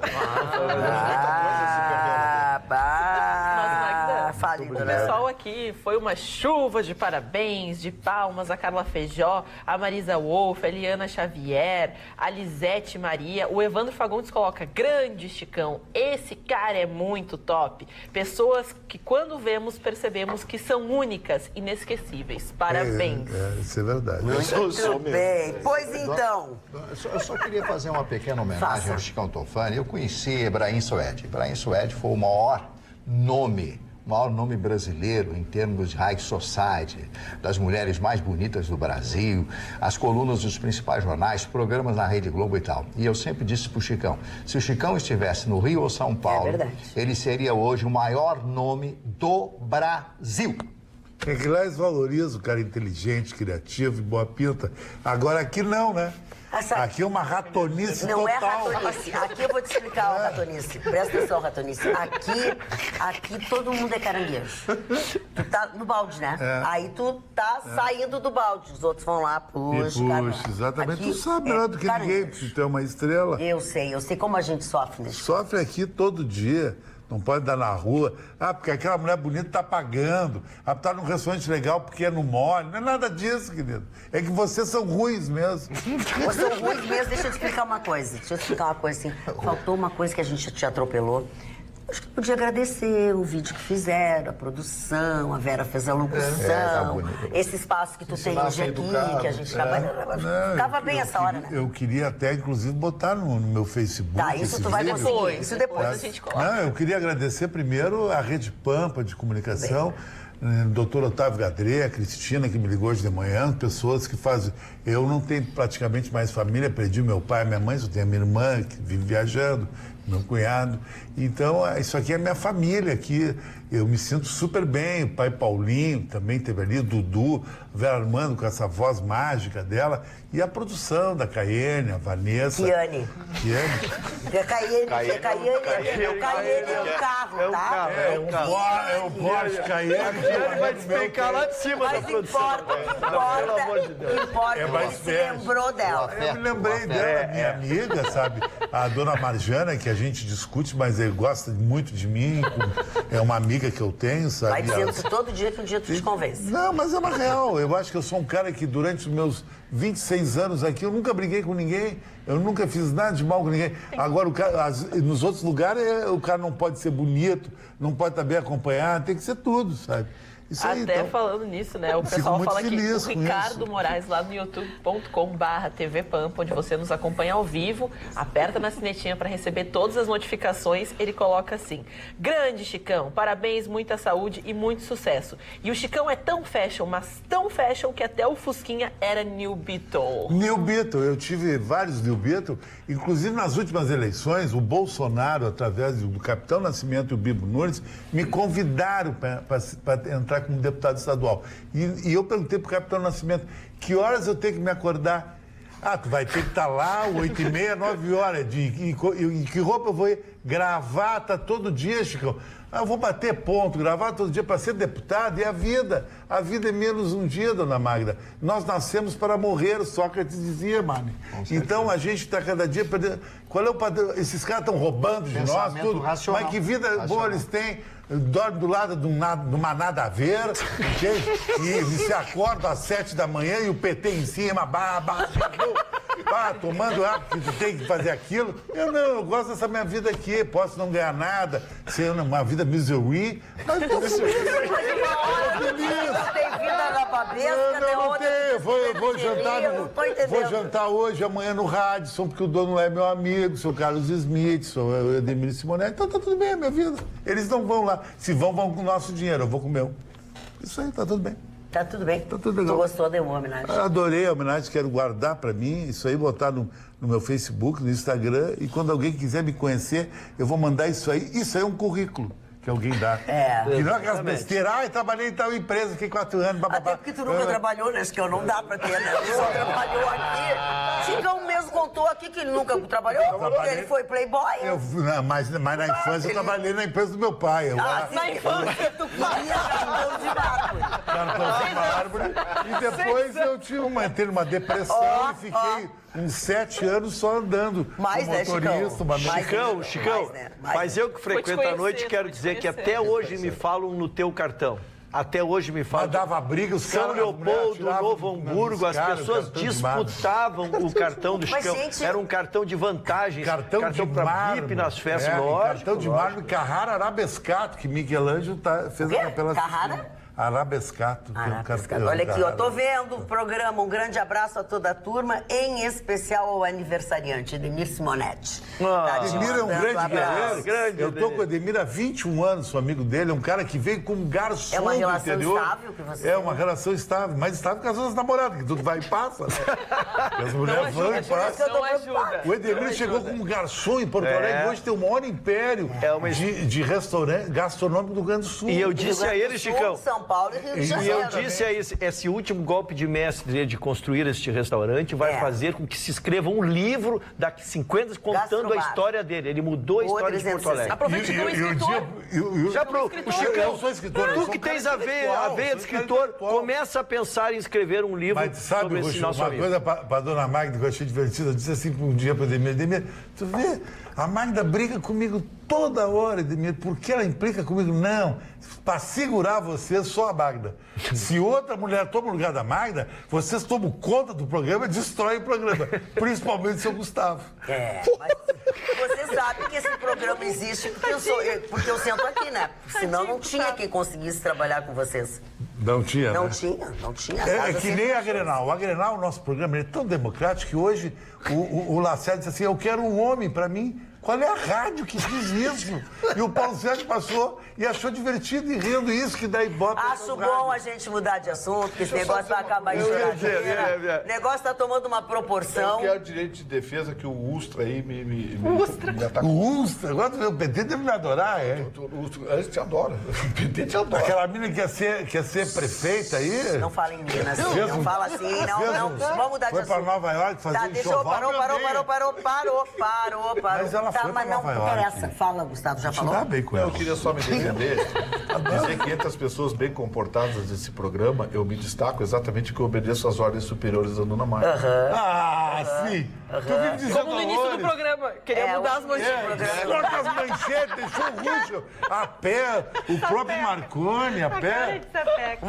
O pessoal aqui foi uma chuva de parabéns, de palmas, a Carla Feijó, a Marisa Wolff, a Eliana Xavier, a Lisete Maria. O Evandro Fagundes coloca: grande Chicão, esse cara é muito top. Pessoas que quando vemos percebemos que são únicas, inesquecíveis. Parabéns. Isso é verdade. Muito bem. Pois então. Eu só queria fazer uma pequena homenagem ao Chicão Tofani. Eu conheci Ebrahim Suede. Ebrahim Suede foi o maior nome brasileiro em termos de high society, das mulheres mais bonitas do Brasil, as colunas dos principais jornais, programas na Rede Globo e tal. E eu sempre disse pro Chicão, se o Chicão estivesse no Rio ou São Paulo, ele seria hoje o maior nome do Brasil. É que lá eles valorizam o cara inteligente, criativo e boa pinta. Agora aqui não, né? Aqui é uma ratonice Não é total. ratonice. Aqui eu vou te explicar a ratonice. Presta atenção, ratonice. Aqui todo mundo é caranguejo. Tu tá no balde, né? Aí tu tá saindo do balde. Os outros vão lá, puxa. Puxa, exatamente. Aqui Tu sabe melhor do que ninguém, porque tu é uma estrela. Eu sei como a gente sofre nesse Sofre aqui todo dia. Não pode dar na rua. Porque aquela mulher bonita tá pagando. Tá num restaurante legal porque é no mole. Não é nada disso, querido. É que vocês são ruins mesmo. Vocês são ruins mesmo. Deixa eu te explicar uma coisa. Assim. Faltou uma coisa que a gente te atropelou. Acho que podia agradecer o vídeo que fizeram, a produção, a Vera fez a locução, esse espaço que tu tem hoje aqui, que a gente ficava bem essa hora, né? Eu queria até, inclusive, botar no meu Facebook. Tá, isso tu vai conseguir. Isso depois a gente coloca. Não, eu queria agradecer primeiro a Rede Pampa de Comunicação, Dr. Otávio Gadré, a Cristina, que me ligou hoje de manhã, pessoas que fazem... Eu não tenho praticamente mais família, perdi meu pai e minha mãe, só tenho a minha irmã, que vive viajando, meu cunhado. Então, isso aqui é minha família aqui. Eu me sinto super bem. O pai Paulinho também teve ali, o Dudu, a Vera Armando com essa voz mágica dela. E a produção da Caiane, a Vanessa. Caiane. É Caiane é um carro, tá? É o Porsche Caiane. Ele vai despencar lá de cima da produção. Pelo amor de Deus. Importa que se lembrou dela. Eu me lembrei dela, minha amiga, sabe? A dona Marjana, que a gente discute, mas ele gosta muito de mim. É uma amiga que eu tenho, sabe? Vai dizendo isso todo dia que um dia tu te convence. Não, mas é uma real. Eu acho que eu sou um cara que durante os meus 26 anos aqui, eu nunca briguei com ninguém. Eu nunca fiz nada de mal com ninguém. Agora, nos outros lugares, o cara não pode ser bonito, não pode estar bem acompanhado, tem que ser tudo, sabe? Isso aí, Até então, falando nisso, né? O pessoal fala que o Ricardo Moraes, lá no youtube.com/tvpampa, onde você nos acompanha ao vivo, aperta na sinetinha para receber todas as notificações. Ele coloca assim: grande Chicão, parabéns, muita saúde e muito sucesso. E o Chicão é tão fashion, mas tão fashion, que até o Fusquinha era New Beetle. New Beetle, eu tive vários New Beetle, inclusive nas últimas eleições, o Bolsonaro, através do Capitão Nascimento e o Bibo Nunes, me convidaram para entrar como deputado estadual. E eu perguntei para o Capitão Nascimento, que horas eu tenho que me acordar? Tu vai ter que estar lá, 8h30, 9 horas. E que roupa eu vou ir? Gravata todo dia, Chicão. Eu vou bater ponto, gravar todo dia para ser deputado. E a vida é menos um dia, dona Magda. Nós nascemos para morrer, Sócrates dizia, mano. Então a gente está cada dia perdendo. Qual é o padrão? Esses caras estão roubando de nós, tudo. Racional. Mas que vida boa eles têm. Dorme do lado de uma nada a ver, e se acorda às 7 da manhã e o PT em cima, tomando água, que tu tem que fazer aquilo. Eu gosto dessa minha vida aqui, posso não ganhar nada, ser uma vida misery, mas tô feliz. Tem vida na babesca, não tenho. Vou jantar hoje, amanhã no Radisson, porque o dono é meu amigo, sou Carlos Smith, sou o Edemir Simonetti, então tá tudo bem, a minha vida. Eles não vão lá. Se vão com o nosso dinheiro, eu vou com o meu. Isso aí, tá tudo bem. Tá tudo bem. Tá tudo legal. Tu gostou de uma homenagem? Adorei a homenagem, quero guardar pra mim, isso aí, botar no meu Facebook, no Instagram, e quando alguém quiser me conhecer, eu vou mandar isso aí. Isso aí é um currículo que alguém dá. Que não é aquelas besteiras. Eu trabalhei em tal empresa, fiquei 4 anos. Até porque tu nunca trabalhou, né? Acho que não dá pra ter, né? Tu só trabalhou aqui. Chicão mesmo contou aqui que ele nunca trabalhou, porque ele foi playboy. Mas na infância eu trabalhei na empresa do meu pai. Na infância tu queria cartão de mármore. E depois eu entrei numa depressão e fiquei uns 7 anos só andando. Mais, né, Chicão? Chicão, mas eu que frequento a noite quero dizer que até hoje me falam no teu cartão. Até hoje me falam. Mas dava briga, os São Leopoldo, Novo Hamburgo, as pessoas disputavam o cartão do Chicão. Era um cartão de vantagens. Cartão para VIP nas festas, cartão de mármore, Carrara Arabescato, que Michelangelo fez a capela. Carrara? Arabescato. Olha aqui, eu tô vendo o programa. Um grande abraço a toda a turma, em especial ao aniversariante, Edemir Simonetti. Edemir é um grande guerreiro. Eu tô com o Edemir há 21 anos, sou amigo dele. É um cara que veio como garçom. É uma relação interior. estável que você tem? É uma relação estável, mais estável que as outras namoradas, que tudo vai e passa. As mulheres vão e passam. O Edemir chegou como garçom em Porto Alegre. Hoje tem o maior império de restaurante gastronômico do Rio Grande do Sul. E eu disse a ele, Chicão, Paulo e Rio de E Janeiro. eu disse a esse último golpe de mestre dele de construir este restaurante vai fazer com que se escreva um livro daqui 50 contando a história dele. Ele mudou a história de Porto Alegre. Aproveite o escritor. Já pro Chicão, eu sou escritor, eu tu sou que um cara tens a veia de escritor, começa a pensar em escrever um livro Mas sabe, sobre esse Ruxo, nosso uma amigo. coisa para a dona Magda que eu achei divertida, eu disse assim um dia para Edemir, tu vê, a Magda briga comigo toda hora, Edemir, por que ela implica comigo? Não, para segurar você, só a Magda. Se outra mulher toma o lugar da Magda, vocês tomam conta do programa e destroem o programa, principalmente o seu Gustavo. Mas você sabe que esse programa existe porque eu sento aqui, né? Senão não tinha quem conseguisse trabalhar com vocês. Não tinha, Não né? tinha. É que nem a Grenal. A Grenal, o nosso programa, ele é tão democrático que hoje o Lacerda disse assim, eu quero um homem para mim. Qual é a rádio que diz isso? E o Paulo Sérgio passou e achou divertido e rindo isso, que daí bota... Acho bom a gente mudar de assunto, que esse negócio vai acabar em choradeira. O negócio está tomando uma proporção. Eu quero direito de defesa que o Ustra aí me atacou. O Ustra? Agora o PT deve me adorar, é? Eles te adoram. O PT te adora. Aquela mina que quer ser prefeita aí... Não fala em mina assim, não fala assim, não. Vamos mudar de Foi assunto. para Nova York fazer um deixou, enxoval. parou. Mas ela foi mas pra não Nova York. interessa. Fala, Gustavo, já falou? Dá bem com ela. Eu queria só me defender, dizer que entre as pessoas bem comportadas desse programa, eu me destaco exatamente que eu obedeço às ordens superiores da dona Magda. Ah, sim. Tu vive dizendo Como no início do programa. Queria mudar as manchetes. Troca as manchetes, deixou o Ruxo a pé, o próprio Marconi a pé. O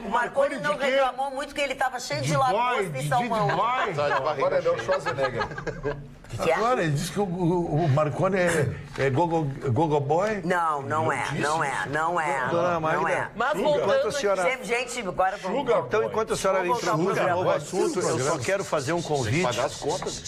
Marconi não reclamou muito que ele estava cheio de lagosta e salmão. Agora ele é o Schwarzenegger. Que é? Agora, ele disse que o Marconi é gogo boy? Não é. Dona Magda, Mas enquanto voltando a senhora... Gente, agora vamos... Então, enquanto a senhora introduz um novo assunto, eu só quero fazer um convite.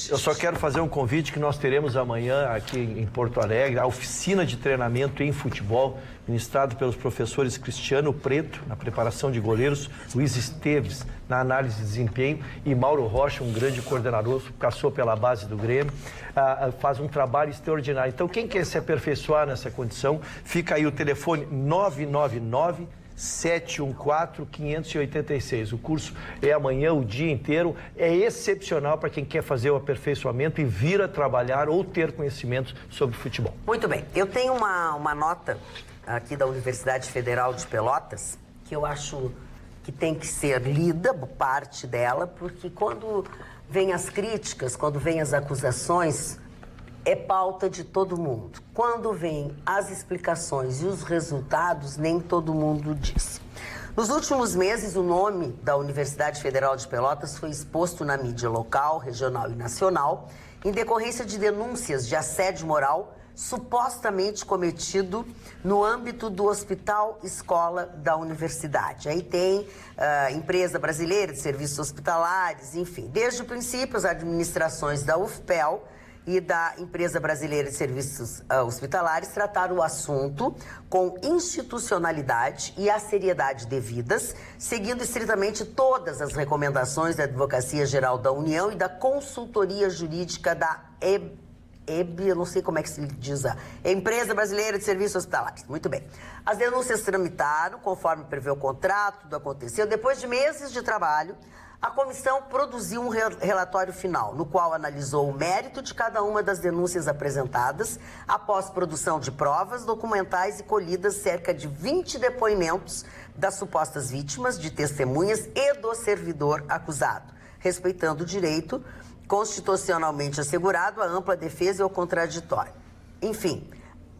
Eu só quero fazer um convite que nós teremos amanhã aqui em Porto Alegre, a oficina de treinamento em futebol, ministrado pelos professores Cristiano Preto, na preparação de goleiros, Luiz Esteves, na análise de desempenho, e Mauro Rocha, um grande coordenador, passou pela base do Grêmio, faz um trabalho extraordinário. Então, quem quer se aperfeiçoar nessa condição, fica aí o telefone 999 714-586. O curso é amanhã, o dia inteiro. É excepcional para quem quer fazer o aperfeiçoamento e vir a trabalhar ou ter conhecimento sobre futebol. Muito bem. Eu tenho uma nota aqui da Universidade Federal de Pelotas que eu acho que tem que ser lida, parte dela, porque quando vem as críticas, quando vem as acusações, é pauta de todo mundo. Quando vem as explicações e os resultados, nem todo mundo diz. Nos últimos meses, o nome da Universidade Federal de Pelotas foi exposto na mídia local, regional e nacional, em decorrência de denúncias de assédio moral supostamente cometido no âmbito do Hospital Escola da Universidade. Aí tem Empresa Brasileira de Serviços Hospitalares, enfim. Desde o princípio, as administrações da UFPEL e da Empresa Brasileira de Serviços Hospitalares trataram o assunto com institucionalidade e a seriedade devidas, seguindo estritamente todas as recomendações da Advocacia Geral da União e da Consultoria Jurídica da eu não sei como é que se diz, Empresa Brasileira de Serviços Hospitalares. Muito bem. As denúncias tramitaram, conforme prevê o contrato, tudo aconteceu. Depois de meses de trabalho, a comissão produziu um relatório final, no qual analisou o mérito de cada uma das denúncias apresentadas, após produção de provas documentais e colhidas cerca de 20 depoimentos das supostas vítimas, de testemunhas e do servidor acusado, respeitando o direito constitucionalmente assegurado, a ampla defesa e o contraditório. Enfim,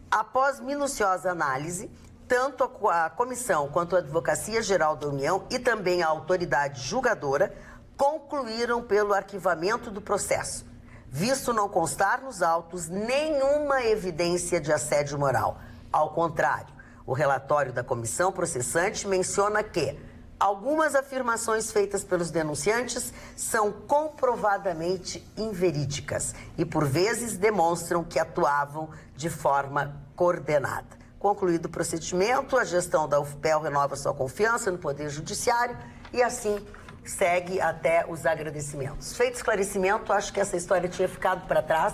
após minuciosa análise, tanto a comissão quanto a Advocacia Geral da União e também a autoridade julgadora concluíram pelo arquivamento do processo, visto não constar nos autos nenhuma evidência de assédio moral. Ao contrário, o relatório da comissão processante menciona que algumas afirmações feitas pelos denunciantes são comprovadamente inverídicas e, por vezes, demonstram que atuavam de forma coordenada. Concluído o procedimento, a gestão da UFPEL renova sua confiança no Poder Judiciário e, assim, segue até os agradecimentos. Feito esclarecimento, acho que essa história tinha ficado para trás,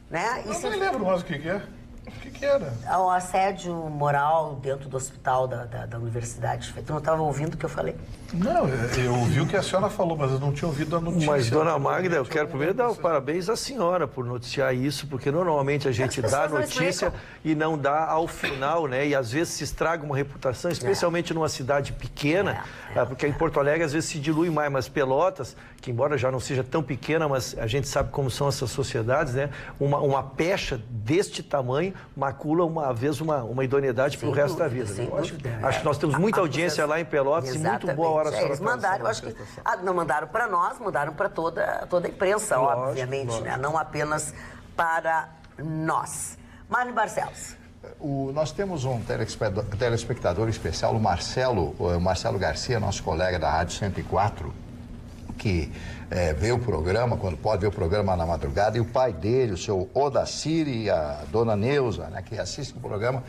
né? Eu nem lembro mais o que é. O que era? O assédio moral dentro do hospital da universidade. Tu não estava ouvindo o que eu falei? Não, eu ouvi o que a senhora falou, mas eu não tinha ouvido a notícia. Mas, dona Magda, eu quero primeiro dar os parabéns à senhora por noticiar isso, porque normalmente a gente dá a notícia e não dá ao final, né? E às vezes se estraga uma reputação, especialmente numa cidade pequena, porque em Porto Alegre às vezes se dilui mais, mas Pelotas, que embora já não seja tão pequena, mas a gente sabe como são essas sociedades, né? Uma pecha deste tamanho macula uma idoneidade para o resto da vida. Acho que nós temos muita audiência lá em Pelotas e muito boa hora. Eles mandaram, eu acho que não mandaram para nós, mandaram para toda a imprensa, obviamente, lógico. Né? Não apenas para nós. Mário Barcelos. Nós temos um telespectador especial, o Marcelo Garcia, nosso colega da Rádio 104, que vê o programa, quando pode ver o programa na madrugada, e o pai dele, o seu Odacir e a dona Neuza, né, que assistem o programa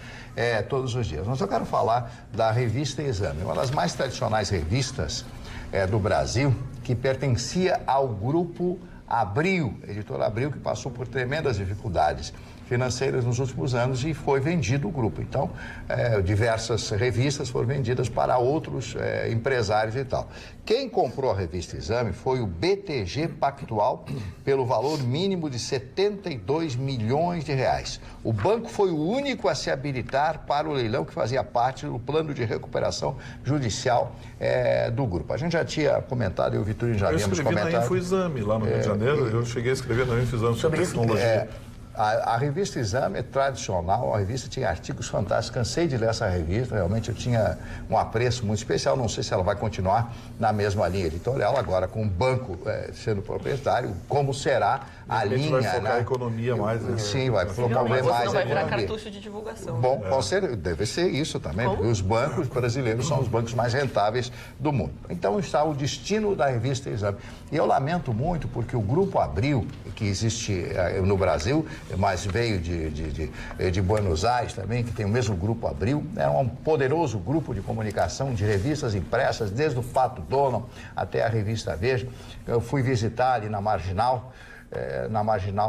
todos os dias. Mas eu quero falar da revista Exame, uma das mais tradicionais revistas do Brasil, que pertencia ao grupo Abril, editora Abril, que passou por tremendas dificuldades financeiras nos últimos anos e foi vendido o grupo. Então, diversas revistas foram vendidas para outros empresários e tal. Quem comprou a revista Exame foi o BTG Pactual pelo valor mínimo de 72 milhões de reais. O banco foi o único a se habilitar para o leilão que fazia parte do plano de recuperação judicial do grupo. A gente já tinha comentado, eu e o Vitorino já havíamos comentado. Eu escrevi na Infoexame, lá no Rio de Janeiro, eu cheguei a escrever na Infoexame sobre tecnologia. A revista Exame é tradicional, a revista tinha artigos fantásticos, cansei de ler essa revista, realmente eu tinha um apreço muito especial, não sei se ela vai continuar na mesma linha editorial, agora com o banco sendo proprietário, como será a linha, vai focar a economia mais. Sim, vai promover mais não vai a virar economia. cartucho de divulgação. Bom, deve ser isso também, porque os bancos brasileiros são os bancos mais rentáveis do mundo. Então está o destino da revista Exame. E eu lamento muito porque o Grupo Abril, que existe no Brasil, mas veio de Buenos Aires também, que tem o mesmo Grupo Abril, é um poderoso grupo de comunicação de revistas impressas, desde o Fato Dono até a revista Veja. Eu fui visitar ali na Marginal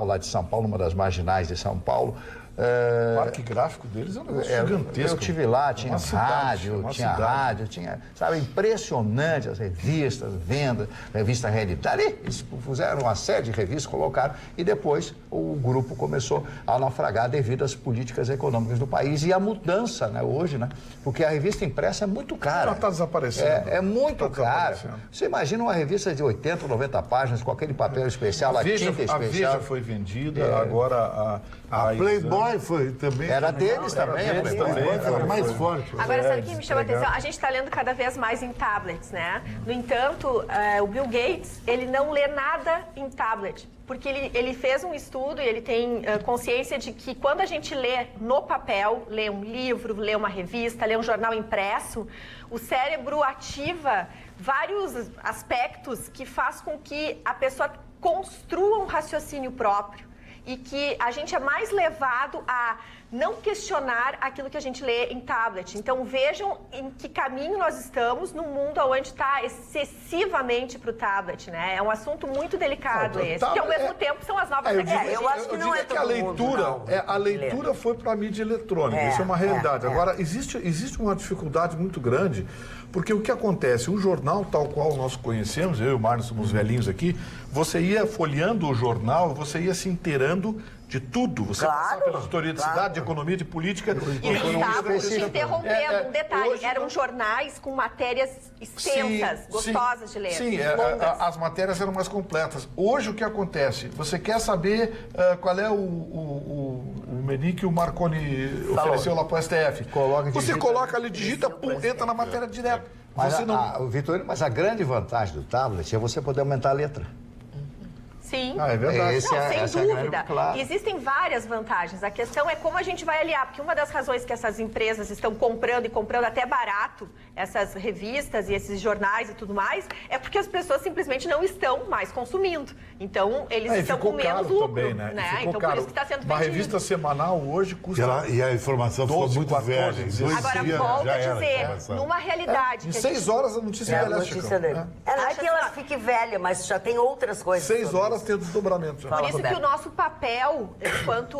lá de São Paulo, uma das marginais de São Paulo. O parque gráfico deles é um negócio gigantesco. Eu estive lá, tinha rádio, sabe, impressionante as revistas, vendas, revista Realidade. Eles fizeram uma série de revistas, colocaram, e depois o grupo começou a naufragar devido às políticas econômicas do país e a mudança, né, hoje, né? Porque a revista impressa é muito cara. Ela está desaparecendo. É muito caro. Você imagina uma revista de 80, 90 páginas com aquele papel especial, a tinta especial. A Veja foi vendida, agora a Playboy foi também. Era deles também. Era mais forte. Agora, sabe o que me chama a atenção? A gente está lendo cada vez mais em tablets, né? No entanto, o Bill Gates, ele não lê nada em tablet. Porque ele fez um estudo e ele tem consciência de que quando a gente lê no papel, lê um livro, lê uma revista, lê um jornal impresso, o cérebro ativa vários aspectos que faz com que a pessoa construa um raciocínio próprio. E que a gente é mais levado a não questionar aquilo que a gente lê em tablet. Então, vejam em que caminho nós estamos no mundo onde está excessivamente para o tablet, né? É um assunto muito delicado esse, que ao mesmo tempo são as novas tecnologias. Eu acho que não é todo mundo, a leitura foi para a mídia eletrônica, isso é uma realidade. Agora, existe uma dificuldade muito grande, porque o que acontece, o jornal tal qual nós conhecemos, eu e o Mário somos velhinhos aqui, você ia folheando o jornal, você ia se inteirando de tudo. Você passava pela historicidade, de economia, de política. E estava te interrompendo um detalhe. Hoje, eram jornais com matérias extensas, gostosas de ler. Sim, as matérias eram mais completas. Hoje o que acontece? Você quer saber qual é o menu que o Marconi ofereceu lá para o STF. Você coloca ali, digita, pum, entra na matéria direto. Mas a grande vantagem do tablet é você poder aumentar a letra. Sim, é verdade. Sem dúvida. Claro. Existem várias vantagens. A questão é como a gente vai aliar, porque uma das razões que essas empresas estão comprando e comprando até barato essas revistas e esses jornais e tudo mais, é porque as pessoas simplesmente não estão mais consumindo. Então, eles estão com menos lucro. Também, né? Então, por isso que está sendo vendido. Uma revista semanal hoje custa... E a informação ficou muito velha. Agora, volto a dizer, numa realidade... Em 6 horas a notícia dele. Não é que ela fique velha, mas já tem outras coisas. 6 horas tem desdobramento. Por isso que o nosso papel, enquanto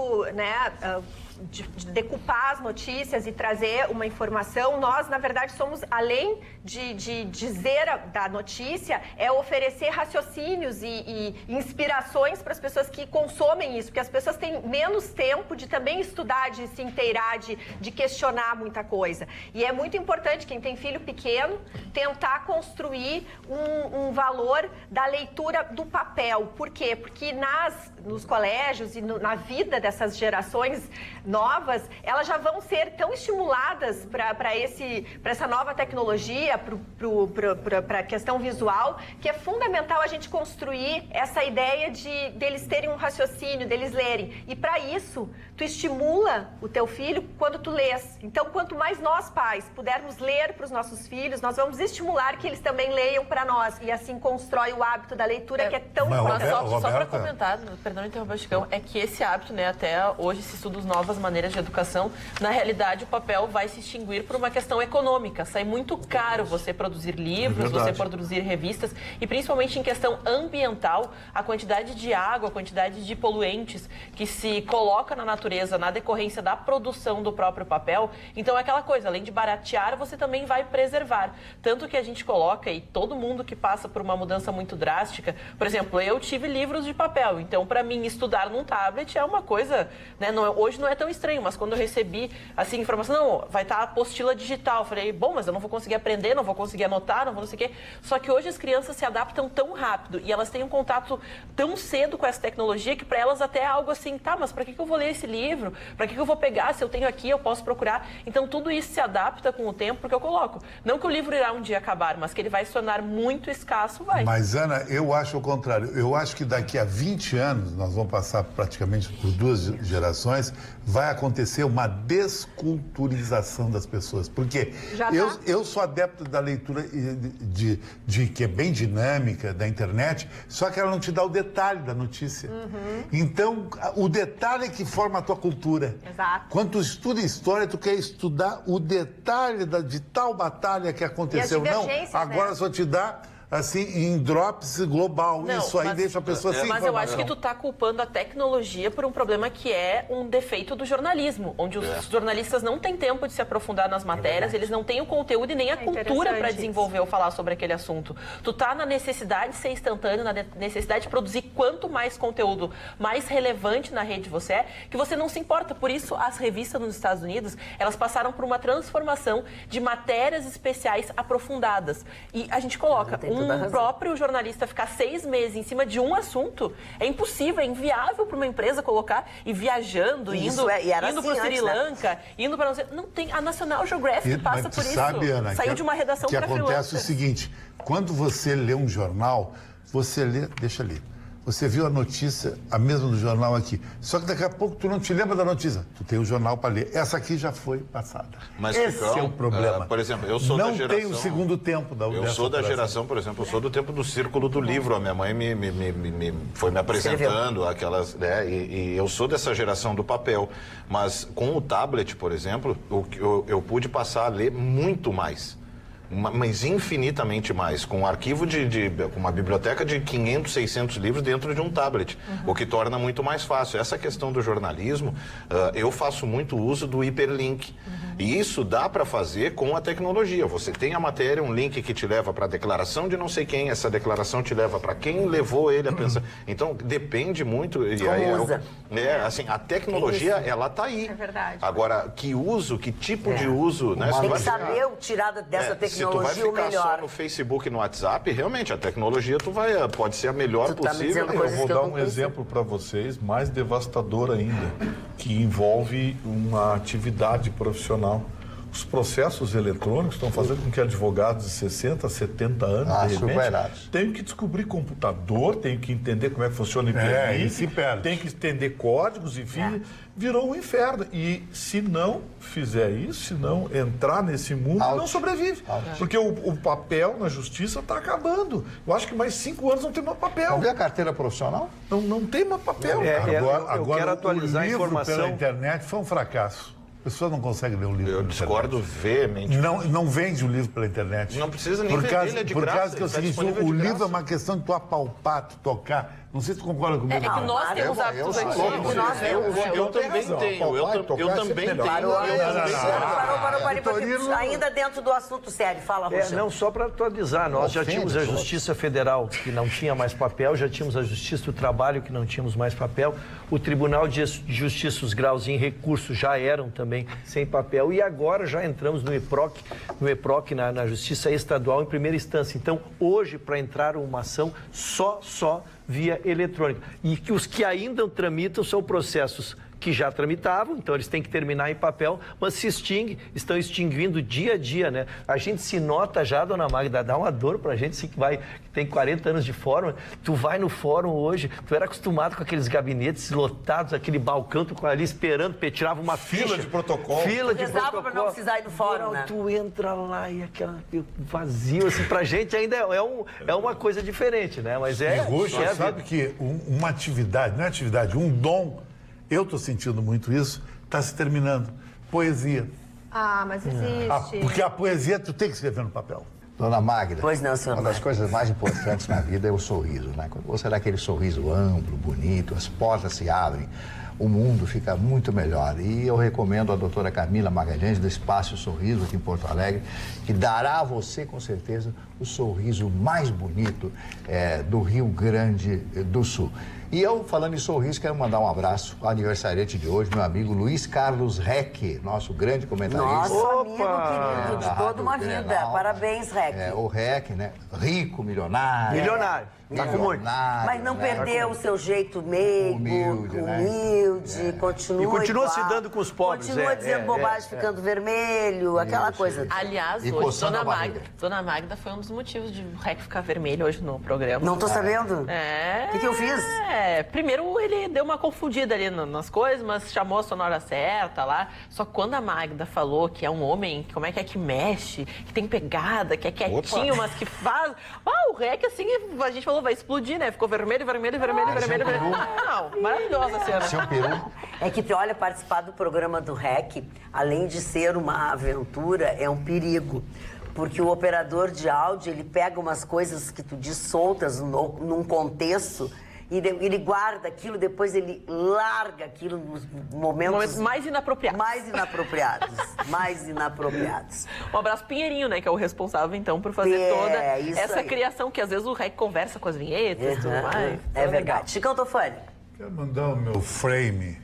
de decupar as notícias e trazer uma informação, nós, na verdade, somos, além de dizer da notícia, é oferecer raciocínios e inspirações para as pessoas que consomem isso, porque as pessoas têm menos tempo de também estudar, de se inteirar, de questionar muita coisa. E é muito importante, quem tem filho pequeno, tentar construir um valor da leitura do papel. Por quê? Porque nos colégios e na vida dessas gerações novas, elas já vão ser tão estimuladas para essa nova tecnologia, para a questão visual, que é fundamental a gente construir essa ideia deles terem um raciocínio, deles lerem. E para isso, tu estimula o teu filho quando tu lês. Então, quanto mais nós, pais, pudermos ler para os nossos filhos, nós vamos estimular que eles também leiam para nós. E assim constrói o hábito da leitura, que é tão importante. Só para comentar, perdão interromper, Chicão, é que esse hábito, né, até hoje se estuda novas maneiras de educação, na realidade o papel vai se extinguir por uma questão econômica. Sai muito caro você produzir livros, você produzir revistas, e principalmente em questão ambiental, a quantidade de água, a quantidade de poluentes que se coloca na natureza na decorrência da produção do próprio papel. Então é aquela coisa, além de baratear, você também vai preservar. Tanto que a gente coloca, e todo mundo que passa por uma mudança muito drástica, por exemplo, eu tive livros de papel, então para mim estudar num tablet é uma coisa, né, hoje não é tão estranho, mas quando eu recebi assim, informação, não, vai estar a apostila digital, eu falei, bom, mas eu não vou conseguir aprender, não vou conseguir anotar, não vou não sei o quê. Só que hoje as crianças se adaptam tão rápido e elas têm um contato tão cedo com essa tecnologia que para elas até é algo assim, tá, mas para que eu vou ler esse livro? Para que eu vou pegar? Se eu tenho aqui, eu posso procurar. Então tudo isso se adapta com o tempo, porque eu coloco. Não que o livro irá um dia acabar, mas que ele vai se tornar muito escasso, vai. Mas, Ana, eu acho o contrário. Eu acho que daqui a 20 anos, nós vamos passar praticamente por 2 gerações, vai acontecer uma desculturização das pessoas. Porque eu sou adepto da leitura que é bem dinâmica, da internet, só que ela não te dá o detalhe da notícia. Então, o detalhe é que forma a tua cultura. Exato. Quando tu estuda história, tu quer estudar o detalhe de tal batalha que aconteceu. Não, agora só te dá assim, em drops global. Não, isso aí deixa a pessoa sem informação. Mas eu acho que tu tá culpando a tecnologia por um problema que é um defeito do jornalismo, onde os jornalistas não têm tempo de se aprofundar nas matérias, eles não têm o conteúdo e nem a cultura para desenvolver ou falar sobre aquele assunto. Tu tá na necessidade de ser instantâneo, na necessidade de produzir quanto mais conteúdo mais relevante na rede você é, que você não se importa. Por isso, as revistas nos Estados Unidos, elas passaram por uma transformação de matérias especiais aprofundadas. E a gente coloca próprio jornalista ficar 6 meses em cima de um assunto é impossível, é inviável para uma empresa colocar e viajando, indo para o Sri Lanka, indo para não tem a National Geographic passa por isso. Sabe, Ana, saiu de uma redação para freelancers. Que acontece o seguinte, quando você lê um jornal, você lê, deixa ler. Você viu a notícia, a mesma do jornal aqui. Só que daqui a pouco tu não te lembra da notícia. Tu tem o jornal para ler. Essa aqui já foi passada. Mas, esse é o problema. Por exemplo, eu sou da geração... Não tem o segundo tempo da Eu sou da geração, por exemplo, eu sou do tempo do Círculo do Livro. A minha mãe foi me apresentando aquelas... Né, e eu sou dessa geração do papel. Mas com o tablet, por exemplo, eu pude passar a ler muito mais. Mas infinitamente mais, com um arquivo com uma biblioteca de 500, 600 livros dentro de um tablet, o que torna muito mais fácil. Essa questão do jornalismo, eu faço muito uso do hiperlink. E isso dá para fazer com a tecnologia. Você tem a matéria, um link que te leva para a declaração de não sei quem, essa declaração te leva para quem levou ele a pensar. Então, depende muito. E aí, assim, a tecnologia, ela está aí. É verdade. Agora, que uso, que tipo de uso... Né? Tem que saber tirar dessa tecnologia. Se tu vai ficar só no Facebook e no WhatsApp, realmente, a tecnologia pode ser a melhor possível. Eu vou dar um exemplo para vocês, mais devastador ainda, que envolve uma atividade profissional. Os processos eletrônicos estão fazendo com que advogados de 60, 70 anos, de repente, tenham que descobrir computador, tenham que entender como é que funciona o hiperlink, tem que entender códigos, enfim, virou um inferno. E se não fizer isso, se não entrar nesse mundo, não sobrevive. Porque o papel na justiça está acabando. Eu acho que mais 5 anos não tem mais papel. Não vê a carteira profissional? Não tem mais papel. Agora, quero atualizar a informação. Pela internet foi um fracasso. A pessoa não consegue ler um livro. Eu discordo veemente. Não vende um livro pela internet. Não precisa nem vender, ele é de graça. Por causa que é o seguinte, o livro é uma questão de tu apalpar, tu tocar. Não sei se tu concorda comigo. É que nós temos hábitos antigos. Eu também tenho. Eu também tenho. Parou. Ainda dentro do assunto sério. Fala, Rocha. Não, só para atualizar, nós já tínhamos a Justiça Federal, que não tinha mais papel, já tínhamos a Justiça do Trabalho, que não tínhamos mais papel, o Tribunal de Justiça, os graus em recurso já eram também sem papel, e agora já entramos no EPROC, na Justiça Estadual, em primeira instância. Então, hoje, para entrar uma ação, só via eletrônica. E que os que ainda tramitam são processos que já tramitavam, então eles têm que terminar em papel, mas estão extinguindo dia a dia, né? A gente se nota já, dona Magda, dá uma dor pra gente, que tem 40 anos de fórum, tu vai no fórum hoje, tu era acostumado com aqueles gabinetes lotados, aquele balcão, tu ali esperando, tirava uma fila de protocolo. Rezava pra não precisar ir no fórum, né? Tu entra lá e aquela vazio, assim, pra gente ainda é uma coisa diferente, né? Mas Rocha, sabe que uma atividade, não é atividade, um dom, eu estou sentindo muito isso, está se terminando. Poesia. Ah, mas existe. Porque a poesia tu tem que escrever no papel. Dona Magda, pois não, senhor. Uma das coisas mais importantes na vida é o sorriso, né? Quando você dá aquele sorriso amplo, bonito, as portas se abrem, o mundo fica muito melhor. E eu recomendo a doutora Camila Magalhães, do Espaço Sorriso, aqui em Porto Alegre, que dará a você, com certeza, o sorriso mais bonito do Rio Grande do Sul. E eu, falando em sorriso, quero mandar um abraço ao aniversariante de hoje, meu amigo Luiz Carlos Reck, nosso grande comentarista. Nosso amigo querido de toda uma vida. Parabéns, Reck. O Reck, né? Rico, milionário. Milionário. Tá com muito. Mas não perdeu o seu jeito meigo, humilde, continua. E continua igual, se dando com os pobres. Continua dizendo bobagem, ficando vermelho, aquela coisa. Aliás, hoje, Dona Magda foi um dos motivos de o REC ficar vermelho hoje no programa. Não tô sabendo. O que eu fiz? Primeiro ele deu uma confundida ali nas coisas, mas chamou a sonora certa lá. Só que quando a Magda falou que é um homem, como é que mexe, que tem pegada, que é quietinho, mas que faz... o REC, assim, a gente falou, vai explodir, né? Ficou vermelho. Não, maravilhosa a cena. Seu peru. É que, olha, participar do programa do REC, além de ser uma aventura, é um perigo. Porque o operador de áudio, ele pega umas coisas que tu diz soltas num contexto e ele guarda aquilo, depois ele larga aquilo nos momentos mais inapropriados. Mais inapropriados. Um abraço Pinheirinho, né, que é o responsável, então, por fazer toda essa criação, que às vezes o REC conversa com as vinhetas e tudo mais. É verdade. Chicão Tofani. Quero mandar o meu frame,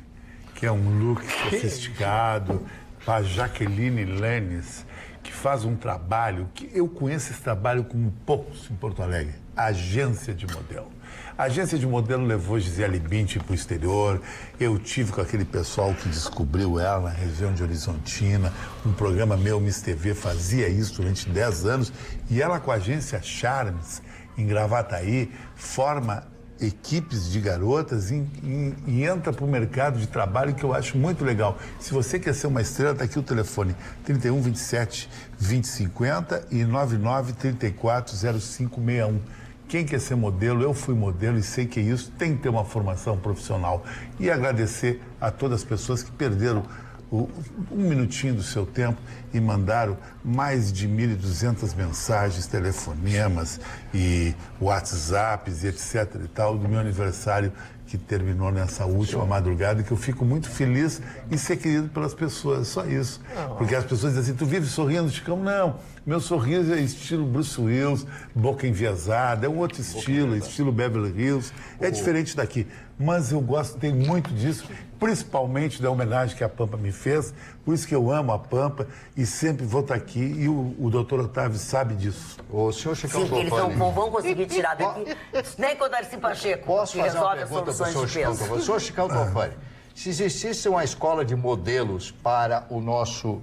que é um look sofisticado, para Jaqueline Lenes, que faz um trabalho, que eu conheço esse trabalho como poucos em Porto Alegre, agência de modelo. A agência de modelo levou Gisele Bündchen para o exterior. Eu tive com aquele pessoal que descobriu ela na região de Horizontina. Um programa meu, Miss TV, fazia isso durante 10 anos. E ela, com a agência Charmes, em Gravataí, forma equipes de garotas e entra para o mercado de trabalho, que eu acho muito legal. Se você quer ser uma estrela, está aqui o telefone 31 27 20 50 e 99 34 0561. Quem quer ser modelo, eu fui modelo e sei que isso tem que ter uma formação profissional. E agradecer a todas as pessoas que perderam um minutinho do seu tempo e mandaram mais de 1.200 mensagens, telefonemas e WhatsApps e etc e tal, do meu aniversário que terminou nessa última madrugada, que eu fico muito feliz em ser querido pelas pessoas, só isso. Porque as pessoas dizem assim, tu vive sorrindo, Chicão? Não, meu sorriso é estilo Bruce Willis, boca enviesada, é um outro estilo, estilo Beverly Hills, é diferente daqui. Mas eu gostei muito disso, principalmente da homenagem que a Pampa me fez, por isso que eu amo a Pampa e sempre vou estar aqui, e o doutor Otávio sabe disso. O senhor Chicão Tofani... Sim, eles não vão conseguir tirar daqui, nem com o Darcy Pacheco. Posso fazer uma pergunta para o senhor Chicão Tofani? Senhor Chicão Tofani, se existisse uma escola de modelos para o nosso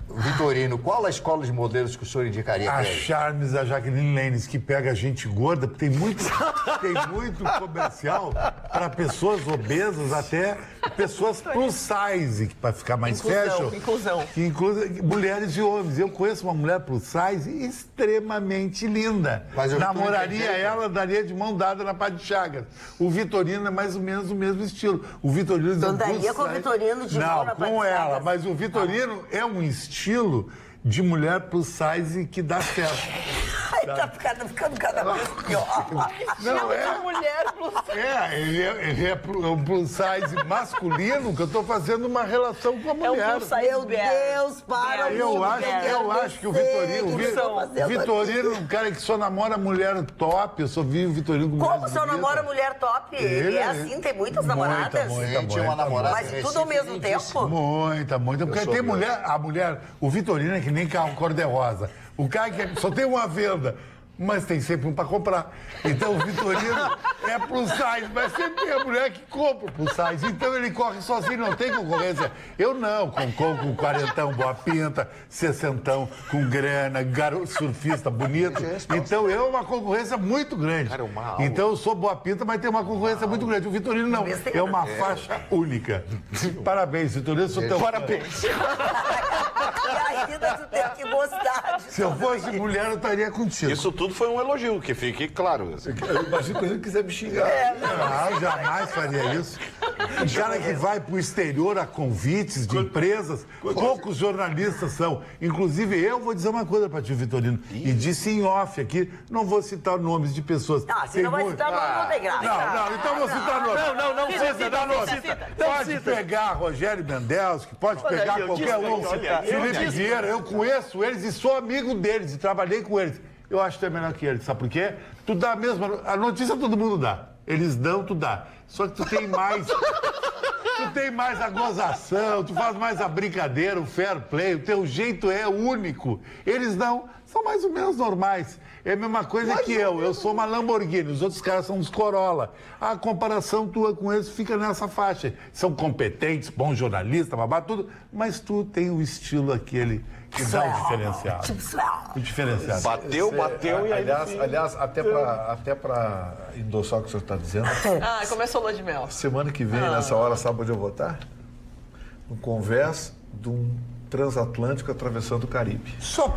Vitorino, qual a escola de modelos que o senhor indicaria? A Charmes, a Jaqueline Lenes, que pega gente gorda, porque tem muito comercial para pessoas obesas, até pessoas plus size, para ficar mais fashion. Inclusão. Que inclui mulheres e homens. Eu conheço uma mulher plus size extremamente linda. Namoraria ela, daria de mão dada na Pá de Chagas. O Vitorino é mais ou menos o mesmo estilo. O Vitorino daria com o Vitorino de mão na Pá de Chagas? Não, com ela, mas o Vitorino é um estilo de mulher plus size que dá certo. Ai, tá ficando cada vez pior. Não, é. Mulher plus Ele é um plus size masculino que eu estou fazendo uma relação com a mulher. Meu Deus, para. Eu acho que o Vitorino é um cara que só namora mulher top. Eu só vi o Vitorino com Como só namora mulher top? Ele é assim, tem muitas namoradas. Tinha uma namorada. Mas tudo ao mesmo tempo? Muita. Porque tem mulher, o Vitorino é que nem carro cor-de-rosa. O cara que só tem uma venda, mas tem sempre um para comprar. Então o Vitorino é plus size, mas sempre tem a mulher que compra plus size. Então ele corre sozinho, não tem concorrência. Eu não, com 40, boa pinta, 60, com grana, surfista bonito. Então eu é uma concorrência muito grande. Então eu sou boa pinta, mas tem uma concorrência muito grande. O Vitorino não, é uma faixa única. Parabéns, Vitorino, sou teu parabéns. E ainda tu tem que gostar disso. Se eu fosse mulher, eu estaria contigo. Isso tudo foi um elogio, que fique claro. Imagina se ele quiser me xingar. Não, jamais faria isso. Um cara que vai para o exterior a convites de empresas, poucos jornalistas são. Inclusive, eu vou dizer uma coisa para ti, Vitorino, e disse em off aqui, não vou citar nomes de pessoas. Se não vai citar nome, não tem graça. Não, então vou citar nomes. Não citar nomes. Pode pegar Rogério Mendelski, pode pegar qualquer um. Felipe Vieira, eu conheço eles e sou amigo deles e trabalhei com eles. Eu acho que tu é melhor que eles, sabe por quê? Tu dá a mesma... A notícia todo mundo dá. Eles dão, tu dá. Só que tu tem mais... Tu tem mais a gozação, tu faz mais a brincadeira, o fair play, o teu jeito é único. Eles não, são mais ou menos normais. É a mesma coisa que eu sou uma Lamborghini, os outros caras são uns Corolla. A comparação tua com eles fica nessa faixa. São competentes, bons jornalistas, babá, tudo, mas tu tem o estilo aquele que dá o diferenciado. O diferenciado. Bateu e aí... Aliás, até para endossar o que o senhor está dizendo, começou lua de mel. semana que vem, nessa hora, sabe onde eu vou estar? No conversa de um transatlântico atravessando o Caribe.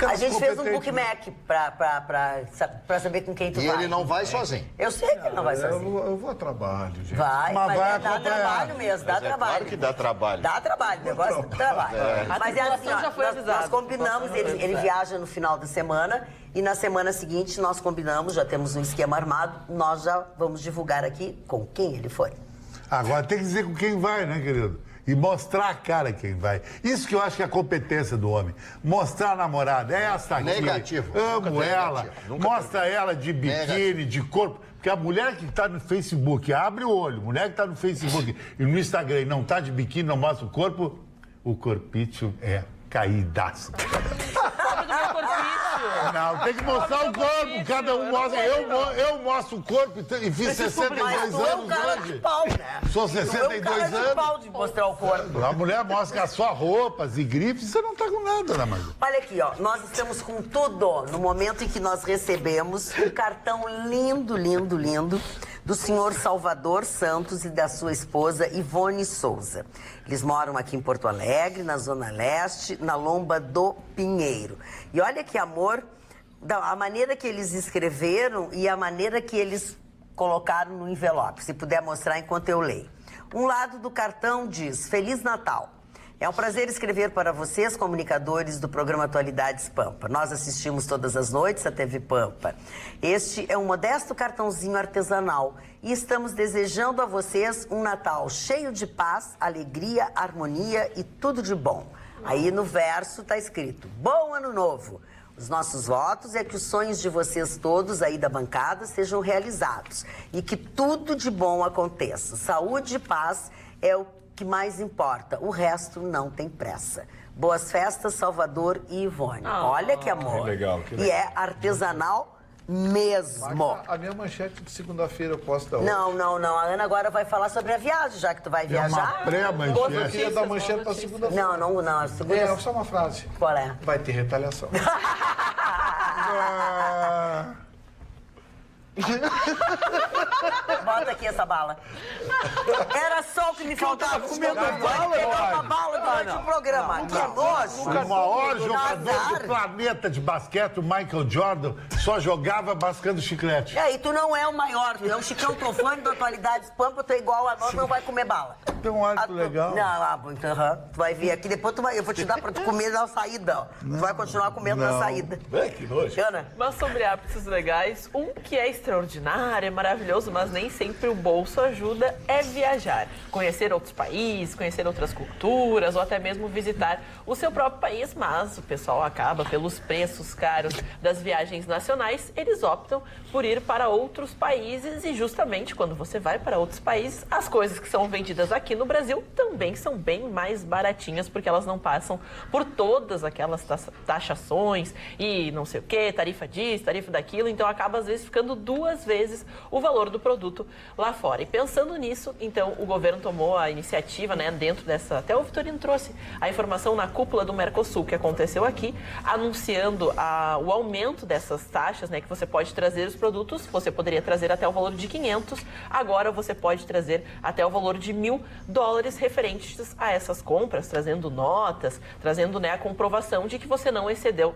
A gente fez um bookmark pra saber com quem tu vai. E ele não vai sozinho. Eu sei que ele não vai sozinho. Eu vou a trabalho, gente. Vai, Mas vai dá trabalho mesmo, dá trabalho. Claro que dá trabalho. Dá trabalho, negócio de trabalho. Mas é assim, já foi avisada. nós combinamos, ele viaja no final da semana e na semana seguinte nós combinamos, já temos um esquema armado, nós já vamos divulgar aqui com quem ele foi. Agora tem que dizer com quem vai, né, querido? E mostrar a cara quem vai. Isso que eu acho que é a competência do homem. Mostrar a namorada. É essa aqui. Negativo. Amo ela. Mostra ela de biquíni, de corpo. Porque a mulher que está no Facebook, abre o olho. Mulher que está no Facebook e no Instagram e não está de biquíni, não mostra o corpo, o corpício é caídaço. Não, tem que mostrar o corpo. Cada um mostra. Eu mostro o corpo e fiz 62 Mas tu é um anos cara de hoje. pau, né? Sou Tu é um 62 cara de anos. pau de mostrar o corpo. A mulher mostra só roupas e grifes, você não tá com nada, né, Maria? Olha aqui, ó, nós estamos com tudo no momento em que nós recebemos um cartão lindo, lindo, lindo do senhor Salvador Santos e da sua esposa Ivone Souza. Eles moram aqui em Porto Alegre, na Zona Leste, na Lomba do Pinheiro. E olha que amor, a maneira que eles escreveram e a maneira que eles colocaram no envelope. Se puder mostrar enquanto eu leio. Um lado do cartão diz: Feliz Natal. É um prazer escrever para vocês, comunicadores do programa Atualidades Pampa. Nós assistimos todas as noites a TV Pampa. Este é um modesto cartãozinho artesanal e estamos desejando a vocês um Natal cheio de paz, alegria, harmonia e tudo de bom. Aí no verso está escrito: Bom Ano Novo! Os nossos votos é que os sonhos de vocês todos aí da bancada sejam realizados e que tudo de bom aconteça. Saúde e paz é o que mais importa. O resto não tem pressa. Boas festas, Salvador e Ivone. Olha que amor. Que legal. E é artesanal mesmo. A minha manchete de segunda-feira eu posso dar Não. A Ana agora vai falar sobre a viagem, já que tu vai É viajar. uma pré-manchete. Eu queria dar manchete para segunda-feira. Não. A segunda... Só uma frase. Qual é? Vai ter retaliação. Bota aqui essa bala. Era só o que me faltava. comendo Vai bala, pegar uma Eduardo? bala durante o programa. Que nojo. O maior jogador Azar. do planeta de basquete, o Michael Jordan, só jogava mascando chiclete. E aí, tu não é o maior, tu é um Chicão Tofone da Atualidades Pampa, tu é igual a nós, não vai comer bala. Tem um hálito legal. Tu vai vir aqui, depois eu vou te dar pra tu comer na saída, ó. Tu vai continuar comendo na saída. Que nojo. Mas sobre hábitos legais, um que é extraordinário, é maravilhoso, mas nem sempre o bolso ajuda, é viajar. Conhecer outros países, conhecer outras culturas, ou até mesmo visitar o seu próprio país, mas o pessoal acaba, pelos preços caros das viagens nacionais, eles optam por ir para outros países e justamente quando você vai para outros países, as coisas que são vendidas aqui no Brasil também são bem mais baratinhas, porque elas não passam por todas aquelas taxações e não sei o que, tarifa disso, tarifa daquilo, então acaba às vezes ficando 2 vezes o valor do produto lá fora. E pensando nisso, então o governo tomou a iniciativa, né, dentro dessa, até o Vitorino trouxe a informação na cúpula do Mercosul que aconteceu aqui, anunciando o aumento dessas taxas, né, que você pode trazer os produtos, você poderia trazer até o valor de 500, agora você pode trazer até o valor de $1.000 referentes a essas compras, trazendo notas, trazendo, né, a comprovação de que você não excedeu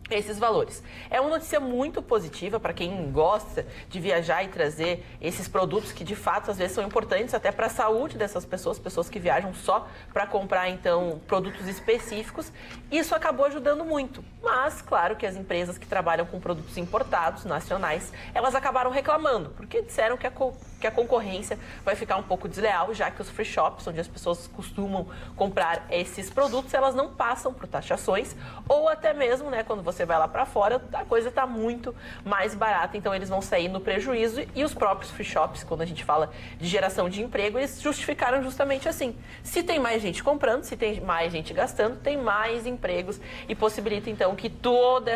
esses valores. É uma notícia muito positiva para quem gosta de viajar e trazer esses produtos que de fato às vezes são importantes até para a saúde dessas pessoas que viajam só para comprar então produtos específicos. Isso acabou ajudando muito, mas claro que as empresas que trabalham com produtos importados, nacionais, elas acabaram reclamando, porque disseram que a concorrência vai ficar um pouco desleal, já que os free shops, onde as pessoas costumam comprar esses produtos, elas não passam por taxações, ou até mesmo, né, quando você vai lá para fora, a coisa está muito mais barata, então eles vão sair no prejuízo. E os próprios free shops, quando a gente fala de geração de emprego, eles justificaram justamente assim. Se tem mais gente comprando, se tem mais gente gastando, tem mais empregos e possibilita então que todo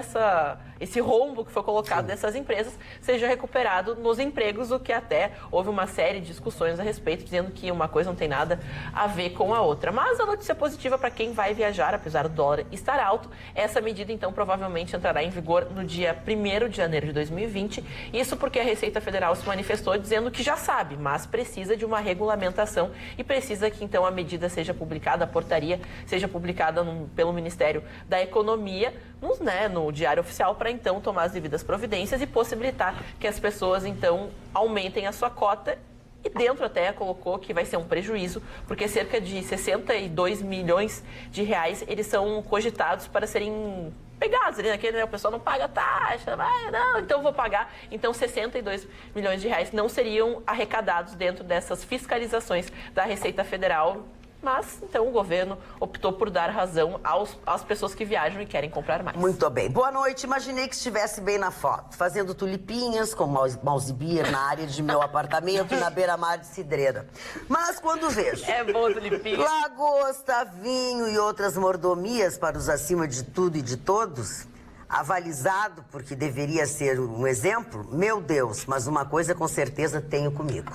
esse rombo que foi colocado dessas empresas seja recuperado nos empregos, o que até houve uma série de discussões a respeito, dizendo que uma coisa não tem nada a ver com a outra. Mas a notícia positiva para quem vai viajar, apesar do dólar estar alto, essa medida então provavelmente entrará em vigor no dia 1º de janeiro de 2020. Isso porque a Receita Federal se manifestou dizendo que já sabe, mas precisa de uma regulamentação e precisa que então a medida seja publicada, a portaria seja publicada pelo Ministério da Economia, no Diário Oficial, para então tomar as devidas providências e possibilitar que as pessoas então aumentem a sua cota. E dentro até colocou que vai ser um prejuízo, porque cerca de 62 milhões de reais eles são cogitados para serem pegados ali naquele, né? O pessoal não paga taxa, então eu vou pagar. Então 62 milhões de reais não seriam arrecadados dentro dessas fiscalizações da Receita Federal. Mas, então, o governo optou por dar razão às pessoas que viajam e querem comprar mais. Muito bem. Boa noite. Imaginei que estivesse bem na foto, fazendo tulipinhas com mouse beer na área de meu apartamento e na beira-mar de Cidreira. Mas quando vejo... É bom tulipinha. Lagosta, vinho e outras mordomias para os acima de tudo e de todos... avalizado, porque deveria ser um exemplo, meu Deus, mas uma coisa com certeza tenho comigo.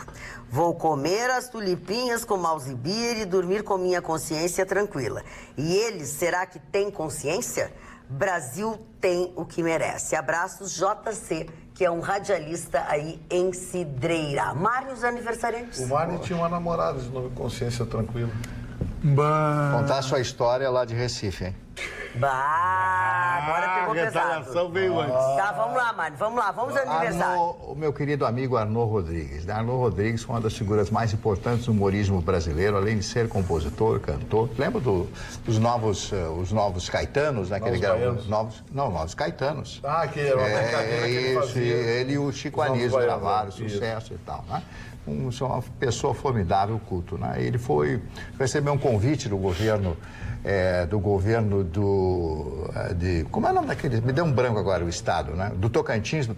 Vou comer as tulipinhas com mouse beer e dormir com minha consciência tranquila. E eles, será que têm consciência? Brasil tem o que merece. Abraços, JC, que é um radialista aí em Cidreira. Mário, os aniversariantes. O Mário tinha uma namorada de nome Consciência Tranquila. Contar a sua história lá de Recife, hein? Agora pegou pesado. A retaliação veio antes. Tá, vamos lá, Mário, vamos lá, vamos ao aniversário. O meu querido amigo Arnaud Rodrigues. Arnaud Rodrigues foi uma das figuras mais importantes do humorismo brasileiro, além de ser compositor, cantor. Lembra os novos Caetanos, né? Novos Caetanos. Ah, que era uma brincadeira que ele fazia. Ele e o Chico Anísio gravaram sucesso e tal, né? Uma pessoa formidável, culto, né? Ele recebeu um convite do governo como é o nome daquele? Me deu um branco agora o estado, né? Do Tocantins,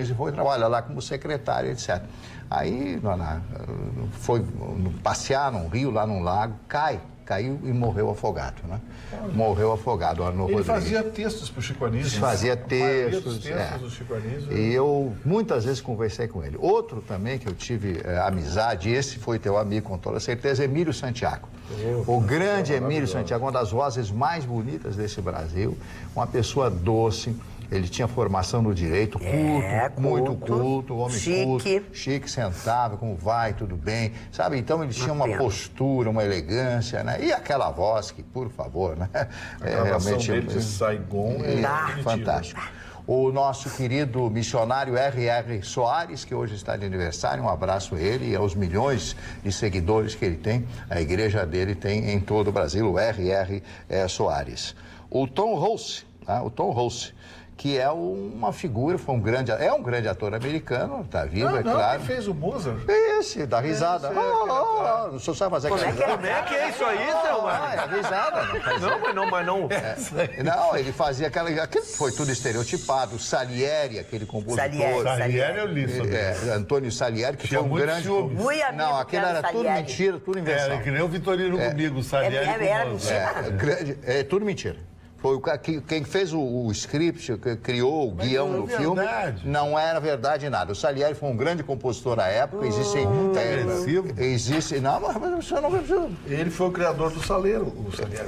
e foi trabalhar lá como secretário, etc. Aí foi passear num rio, lá num lago, caiu e morreu afogado, né? Morreu afogado, Arnaud Rodrigues. Ele fazia textos para o Chico Anísio. Fazia textos do Chico Anísio. E eu muitas vezes conversei com ele. Outro também que eu tive amizade, esse foi teu amigo com toda certeza, Emílio Santiago. O grande Emílio Santiago, uma das vozes mais bonitas desse Brasil, uma pessoa doce. Ele tinha formação no direito, muito culto, homem culto, chique, sentava, como vai, tudo bem, sabe? Então ele tinha uma postura, uma elegância, né? E aquela voz que, por favor, né? A gravação dele de Saigon é fantástico. O nosso querido missionário R.R. Soares, que hoje está de aniversário, um abraço a ele e aos milhões de seguidores que ele tem, a igreja dele tem em todo o Brasil, o R.R. Soares. O Tom Hulce, que é uma figura, foi um grande ator americano, tá vivo, é claro. Que fez o Mozart. Esse, dá risada. O senhor sabe fazer aquilo? Como é que é isso aí, então, mano? É risada. Mas não. Não, ele fazia aquilo foi tudo estereotipado. Salieri, aquele compositor. Salieri eu li sobre Antônio Salieri, que foi um grande... Não, aquilo era tudo mentira, tudo invenção. Era que nem o Vitorino comigo, o Salieri. Era mentira. É tudo mentira. Foi quem fez o script, criou o guião do filme, não era verdade nada. O Salieri foi um grande compositor na época, existe... Não, mas o senhor não viu. Ele foi o criador do Saleiro, o Salieri.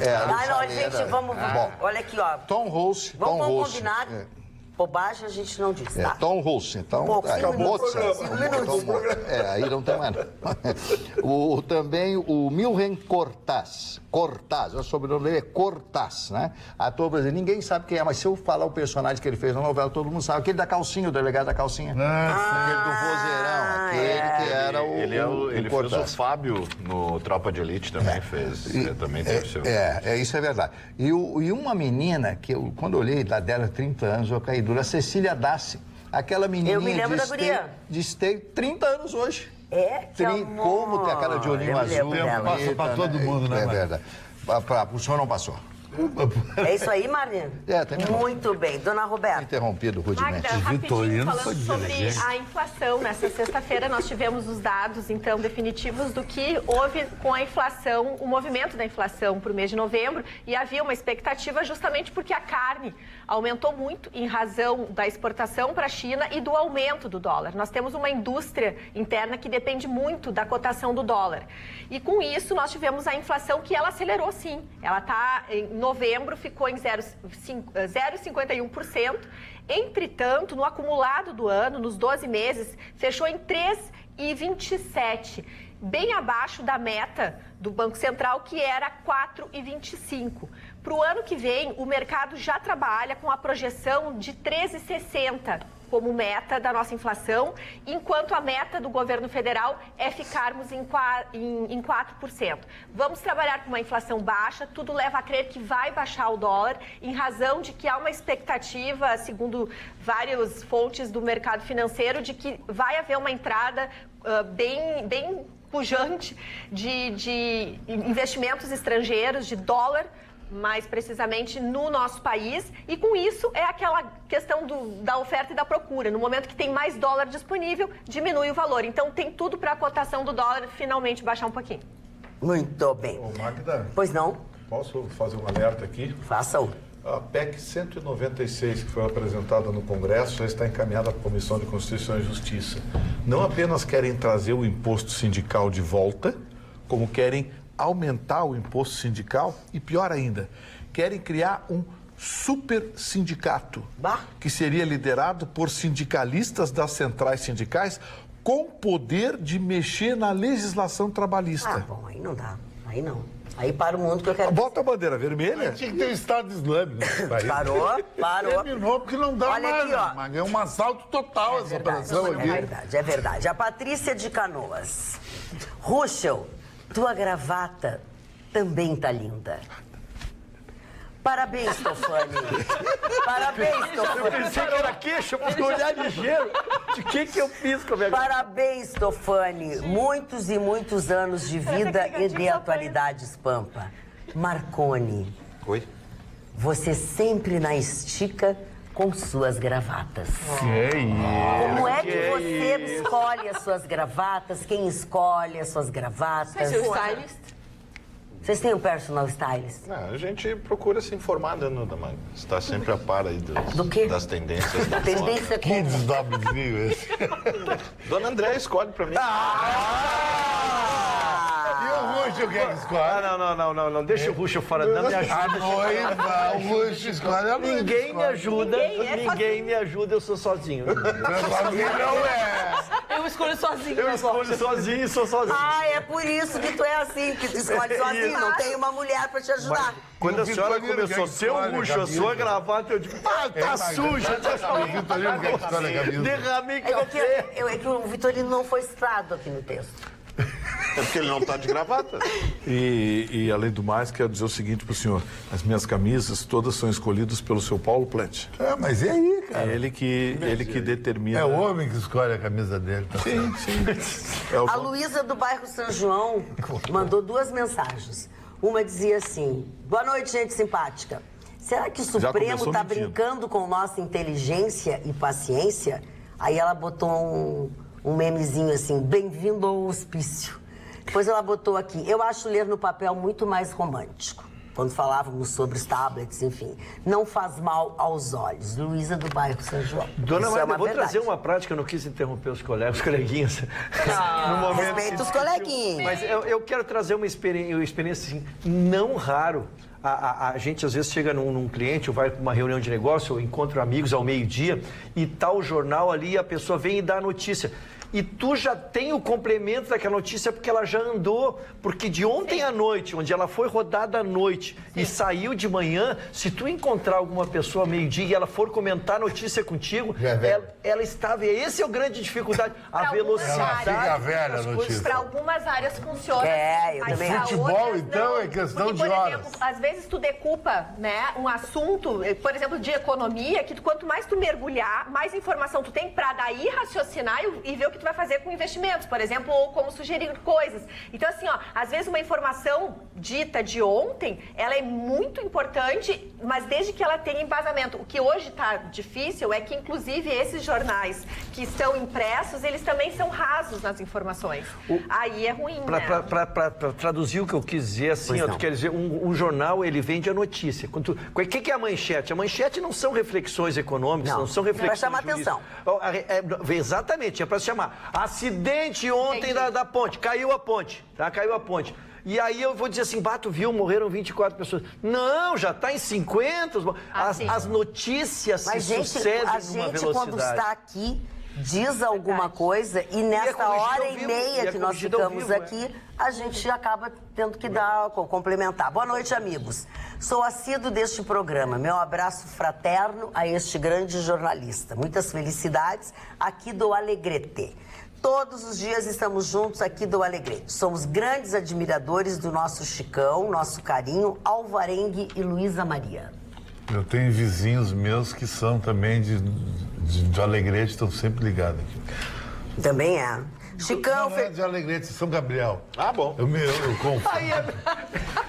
Gente, vamos... Olha aqui, ó. Tom Hulce. Vamos combinar... Bobagem a gente não diz, tá? Tom Hulce, então... Aí não tem mais nada. Também o Milren Cortaz, o sobrenome dele é Cortaz, né? Ator brasileiro, ninguém sabe quem é, mas se eu falar o personagem que ele fez na novela, todo mundo sabe. Aquele da calcinha, o delegado da calcinha. Aquele do vozeirão, aquele que era o Ele fez o Fábio no Tropa de Elite, também fez. Também teve seu... Isso é verdade. E uma menina, que quando eu olhei dela 30 anos, eu caí dura, a Cecília Dassi. Aquela menininha eu me lembro da guria. De Esteio, 30 anos hoje. Como tem aquela de olhinho azul. Passa pra todo mundo, né? É verdade. O senhor não passou. É isso aí, Marina? Muito bem. Dona Roberta. Interrompido rudemente. Magda, rapidinho, falando sobre a inflação. Nessa sexta-feira nós tivemos os dados, então, definitivos do que houve com a inflação, o movimento da inflação para o mês de novembro. E havia uma expectativa justamente porque a carne aumentou muito em razão da exportação para a China e do aumento do dólar. Nós temos uma indústria interna que depende muito da cotação do dólar. E com isso nós tivemos a inflação que ela acelerou sim. Ela está em novembro ficou em 0,51%. Entretanto, no acumulado do ano, nos 12 meses, fechou em 3,27%, bem abaixo da meta do Banco Central, que era 4,25%. Para o ano que vem, o mercado já trabalha com a projeção de 13,60% como meta da nossa inflação, enquanto a meta do governo federal é ficarmos em 4%. Vamos trabalhar com uma inflação baixa, tudo leva a crer que vai baixar o dólar, em razão de que há uma expectativa, segundo várias fontes do mercado financeiro, de que vai haver uma entrada bem pujante de investimentos estrangeiros, de dólar, mais precisamente no nosso país, e com isso é aquela questão da oferta e da procura. No momento que tem mais dólar disponível, diminui o valor. Então tem tudo para a cotação do dólar finalmente baixar um pouquinho. Muito bem. Ô, Magda. Pois não? Posso fazer um alerta aqui? Faça-o. A PEC 196, que foi apresentada no Congresso, já está encaminhada à Comissão de Constituição e Justiça. Não apenas querem trazer o imposto sindical de volta, como querem aumentar o imposto sindical e, pior ainda, querem criar um super sindicato, que seria liderado por sindicalistas das centrais sindicais com poder de mexer na legislação trabalhista. Bom, aí não dá. Aí não. Aí para o mundo que eu quero... Bota a bandeira vermelha. Tinha que ter o Estado Islâmico nesse país. Parou. Terminou porque não dá Olha mais. Aqui, ó. Mas é um assalto total essa operação aqui. É verdade. A Patrícia de Canoas. Ruschel, tua gravata também tá linda. Parabéns, Tofani. Parabéns, Tofani. Eu pensei que era queixa, porque olhar ligeiro. De que eu fiz com a minha... Parabéns, Tofani. Muitos e muitos anos de vida e de atualidades, Pampa. Marconi. Oi? Você sempre na estica com suas gravatas. Como é que você escolhe as suas gravatas? Quem escolhe as suas gravatas? Mas o stylist? Vocês têm um personal stylist? A gente procura se informar dentro da manga. Está sempre a par aí do quê? Das tendências. Da tendência que desdobrezinho esse. Dona André escolhe pra mim. E o Ruxo quem escolhe? Não. Deixa o Ruxo fora. Não me ajuda. A noiva, o Ruxo escolhe a noiva. Ninguém me ajuda, eu sou sozinho. Sozinho não é. Eu escolho sozinho. Eu escolho sozinho e sou sozinho. Ah, é por isso que tu é assim, que tu escolhe sozinho, não tem uma mulher pra te ajudar. Quando a senhora começou, seu bucho, a sua gravata, eu digo, tá suja. O Vitorino quer que escolhe a camisa. Derramei café. É que o Vitorino não foi citado aqui no texto. É porque ele não tá de gravata. E além do mais, quero dizer o seguinte pro senhor. As minhas camisas todas são escolhidas pelo seu Paulo Plett. Mas e aí, cara? É ele que determina. É o homem que escolhe a camisa dele. Tá? Sim. A Luísa do bairro São João mandou 2 mensagens. Uma dizia assim: boa noite, gente simpática. Será que o Supremo tá brincando com nossa inteligência e paciência? Aí ela botou um memezinho assim, bem-vindo ao hospício. Depois ela botou aqui, eu acho ler no papel muito mais romântico. Quando falávamos sobre os tablets, enfim. Não faz mal aos olhos. Luísa do bairro São João. Dona Maria, eu vou trazer uma prática, eu não quis interromper os coleguinhas. Respeita os coleguinhas. Mas eu quero trazer uma experiência assim, não raro. A gente às vezes chega num cliente ou vai para uma reunião de negócio ou encontra amigos ao meio-dia e tá o jornal ali e a pessoa vem e dá a notícia. E tu já tem o complemento daquela notícia porque ela já andou. Porque de ontem à noite, onde ela foi rodada à noite e saiu de manhã, se tu encontrar alguma pessoa meio-dia e ela for comentar a notícia contigo, ela estava... Esse é o grande dificuldade. A velocidade. Ela fica velha a notícia. Para algumas áreas funciona. Eu também. Futebol, então, é questão de horas. Exemplo, às vezes tu decupa, né, um assunto, por exemplo, de economia, que quanto mais tu mergulhar, mais informação tu tem para daí raciocinar e ver o que tu vai fazer com investimentos, por exemplo, ou como sugerir coisas. Então, assim, ó, às vezes uma informação dita de ontem, ela é muito importante, mas desde que ela tenha embasamento. O que hoje está difícil é que, inclusive, esses jornais que estão impressos, eles também são rasos nas informações. Aí é ruim, né? Para traduzir o que eu quis dizer, assim, ó, tu quer dizer, um jornal, ele vende a notícia. O que é a manchete? A manchete não são reflexões econômicas, não são reflexões... Para chamar atenção. Exatamente, é para chamar. Acidente ontem da ponte, caiu a ponte, tá? Caiu a ponte. E aí eu vou dizer assim, bato, viu, morreram 24 pessoas. Não, já está em 50. As notícias se sucedem numa velocidade. A gente, quando está aqui, diz alguma coisa e nessa hora e meia que nós ficamos aqui, a gente acaba tendo que complementar. Boa noite, amigos. Sou assíduo deste programa. Meu abraço fraterno a este grande jornalista. Muitas felicidades aqui do Alegrete. Todos os dias estamos juntos aqui do Alegrete. Somos grandes admiradores do nosso Chicão, nosso carinho, Alvarengue e Luísa Maria. Eu tenho vizinhos meus que são também de Alegrete, estão sempre ligados aqui. Também é. Chicão... Não é de Alegrete, São Gabriel. Ah, bom. Eu confundo.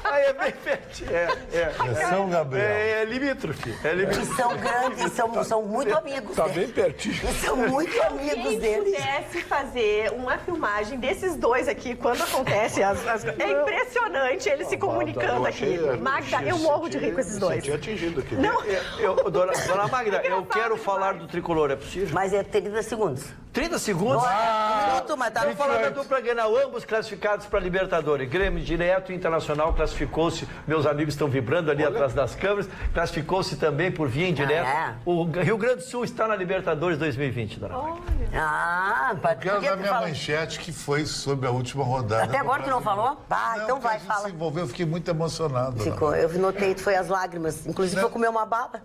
Aí é bem pertinho. É São Gabriel. É limítrofe. Eles são grandes, são muito amigos Tá dele. bem pertinho. Eles são muito amigos Quem deles. pudesse fazer uma filmagem desses dois aqui, quando acontece é impressionante eles se comunicando aqui. Magda, eu morro de rir com esses dois. Eu tinha atingido aqui. Dona Magda, eu quero falar do tricolor, é possível? Mas é 30 segundos. 30 segundos? Um minuto, mas tá Vamos falar da dupla Grenal, ambos classificados para Libertadores. Grêmio direto e Internacional classificou-se, meus amigos estão vibrando ali atrás das câmeras, classificou-se também por via indireta. O Rio Grande do Sul está na Libertadores 2020, dona Magda. Eu quero dar minha manchete, que foi sobre a última rodada. Até agora tu não falou? Então vai, fala. Se envolveu, eu fiquei muito emocionado. Ficou, eu notei, foi as lágrimas. Inclusive, foi comer uma bala.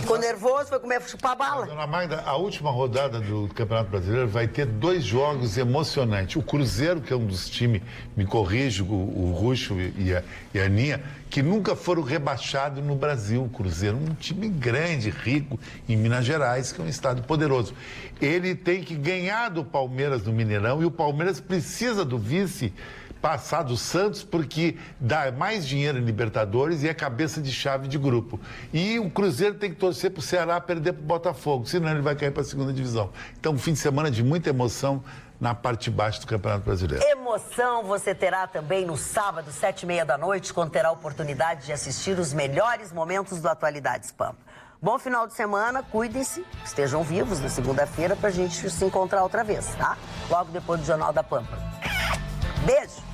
Ficou nervoso, foi comer, chupar bala. Dona Magda, a última rodada do Campeonato Brasileiro vai ter 2 jogos emocionantes. O Cruzeiro, que é um dos times, me corrige, o Ruxo e a Aninha, que nunca foram rebaixados no Brasil. O Cruzeiro, um time grande, rico, em Minas Gerais, que é um estado poderoso. Ele tem que ganhar do Palmeiras no Mineirão e o Palmeiras precisa do vice passar do Santos, porque dá mais dinheiro em Libertadores e é cabeça de chave de grupo. E o Cruzeiro tem que torcer para o Ceará perder para o Botafogo, senão ele vai cair para a segunda divisão. Então, um fim de semana de muita emoção na parte de baixo do Campeonato Brasileiro. Emoção você terá também no sábado, 7h30 da noite, quando terá a oportunidade de assistir os melhores momentos do Atualidades Pampa. Bom final de semana, cuidem-se, estejam vivos na segunda-feira para a gente se encontrar outra vez, tá? Logo depois do Jornal da Pampa. Beijo!